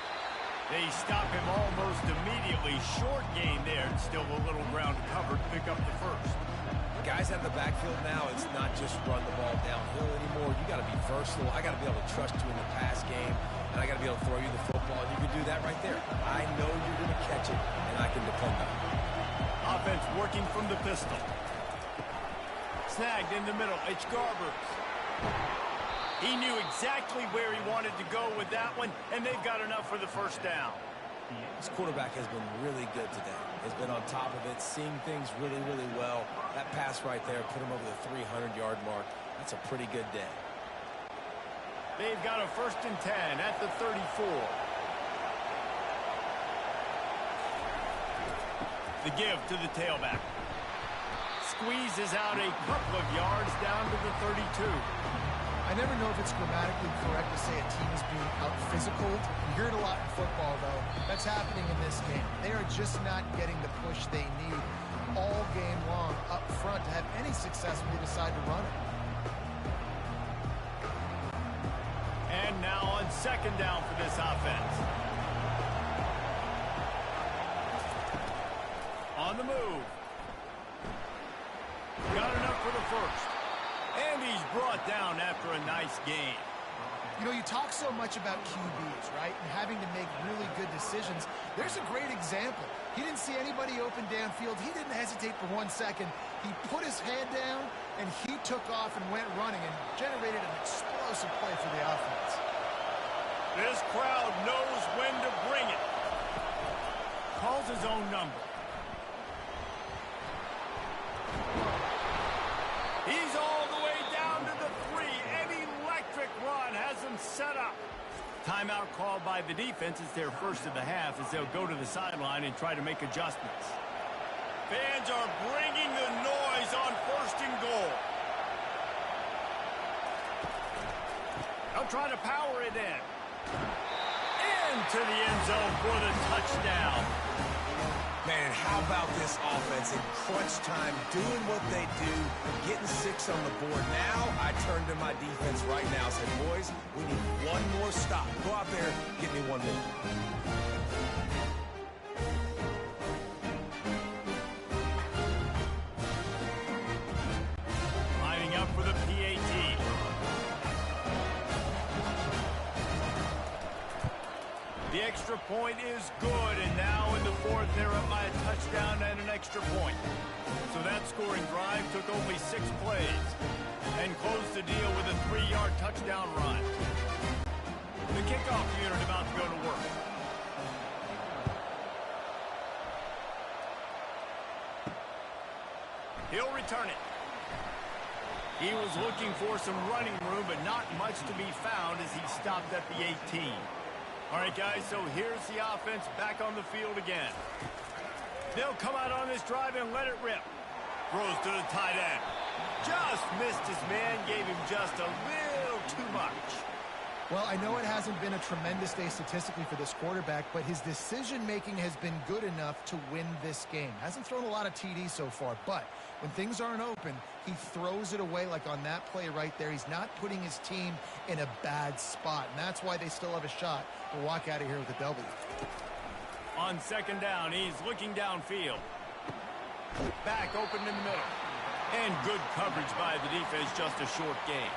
They stop him almost immediately. Short gain there, and still a little ground to cover to pick up the 1st. Guys out of the backfield now, it's not just run the ball downhill anymore. You got to be versatile. I got to be able to trust you in the pass game, and I got to be able to throw you the football, and you can do that right there. I know you're going to catch it, and I can depend on it. Offense working from the pistol. Snagged in the middle. It's Garbers. He knew exactly where he wanted to go with that one, and they've got enough for the 1st down. This quarterback has been really good today. Has been on top of it, seeing things really, really well. That pass right there put him over the 300-yard mark. That's a pretty good day. They've got a 1st and 10 at the 34. The give to the tailback. Squeezes out a couple of yards down to the 32. I never know if it's grammatically correct to say a team is being out-physical. You hear it a lot in football, though. That's happening in this game. They are just not getting the push they need all game long up front to have any success when they decide to run it. And now on 2nd down for this offense. On the move. Got enough for the 1st. And he's brought down after a nice game. You know, you talk so much about QBs, right? And having to make really good decisions. There's a great example. He didn't see anybody open downfield. He didn't hesitate for 1 second. He put his head down, and he took off and went running and generated an explosive play for the offense. This crowd knows when to bring it. Calls his own number. He's all the way down to the 3. An electric run has him set up. Timeout called by the defense. It's their 1st of the half as they'll go to the sideline and try to make adjustments. Fans are bringing the noise on 1st and goal. They'll try to power it in. Into the end zone for the touchdown. Man, how about this offense in crunch time, doing what they do, getting 6 on the board. Now I turn to my defense right now and say, boys, we need one more stop. Go out there, get me one more. Lining up for the PAT. The extra point is good, and now in the 4th, they're up by a touchdown and an extra point. So that scoring drive took only 6 plays and closed the deal with a 3-yard touchdown run. The kickoff unit about to go to work. He'll return it. He was looking for some running room, but not much to be found as he stopped at the 18. All right, guys, so here's the offense back on the field again. They'll come out on this drive and let it rip. Throws to the tight end. Just missed his man, gave him just a little too much. Well, I know it hasn't been a tremendous day statistically for this quarterback, but his decision-making has been good enough to win this game. Hasn't thrown a lot of TDs so far, but when things aren't open, he throws it away like on that play right there. He's not putting his team in a bad spot, and that's why they still have a shot to walk out of here with a W. On second down, he's looking downfield. Back open in the middle. And good coverage by the defense, just a short game.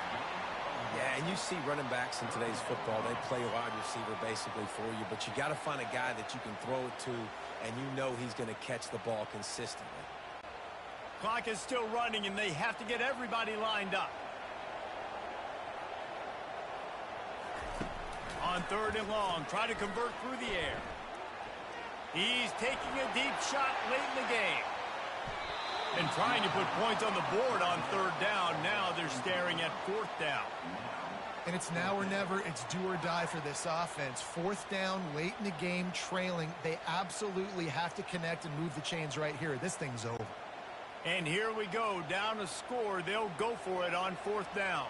Yeah, and you see running backs in today's football, they play wide receiver basically for you, but you got to find a guy that you can throw it to, and you know he's going to catch the ball consistently. Clock is still running, and they have to get everybody lined up. On third and long, try to convert through the air. He's taking a deep shot late in the game. And trying to put points on the board on third down. Now they're staring at fourth down. And it's now or never. It's do or die for this offense. Fourth down, late in the game, trailing. They absolutely have to connect and move the chains right here. This thing's over. And here we go. Down a score. They'll go for it on fourth down.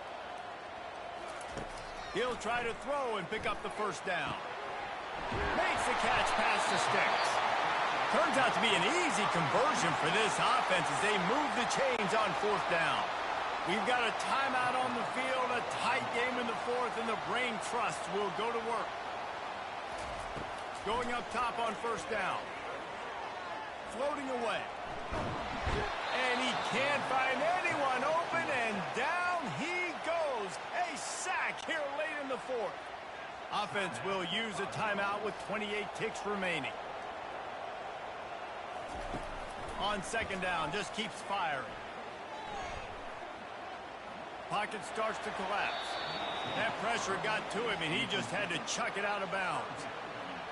He'll try to throw and pick up the first down. Makes the catch past the sticks. Turns out to be an easy conversion for this offense as they move the chains on fourth down. We've got a timeout on the field, a tight game in the fourth, and the brain trust will go to work. Going up top on first down. Floating away. And he can't find anyone open, and down he goes. A sack here late in the fourth. Offense will use a timeout with 28 ticks remaining. On second down, just keeps firing. Pocket starts to collapse. That pressure got to him, and he just had to chuck it out of bounds.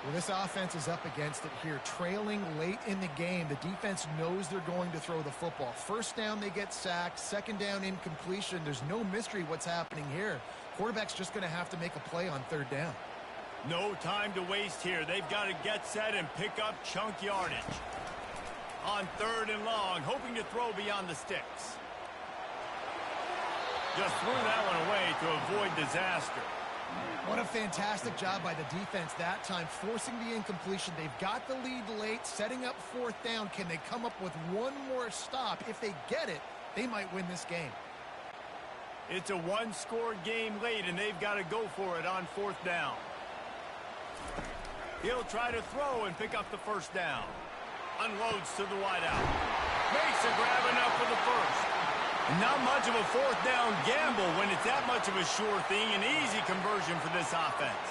Well, this offense is up against it here. Trailing late in the game, the defense knows they're going to throw the football. First down, they get sacked. Second down, incompletion. There's no mystery what's happening here. Quarterback's just going to have to make a play on third down. No time to waste here. They've got to get set and pick up chunk yardage. On third and long, hoping to throw beyond the sticks. Just threw that one away to avoid disaster. What a fantastic job by the defense that time, forcing the incompletion. They've got the lead late, setting up fourth down. Can they come up with one more stop? If they get it, they might win this game. It's a one-score game late, and they've got to go for it on fourth down. He'll try to throw and pick up the first down. Unloads to the wideout. Makes a grab enough for the first. Not much of a fourth down gamble when it's that much of a sure thing. An easy conversion for this offense.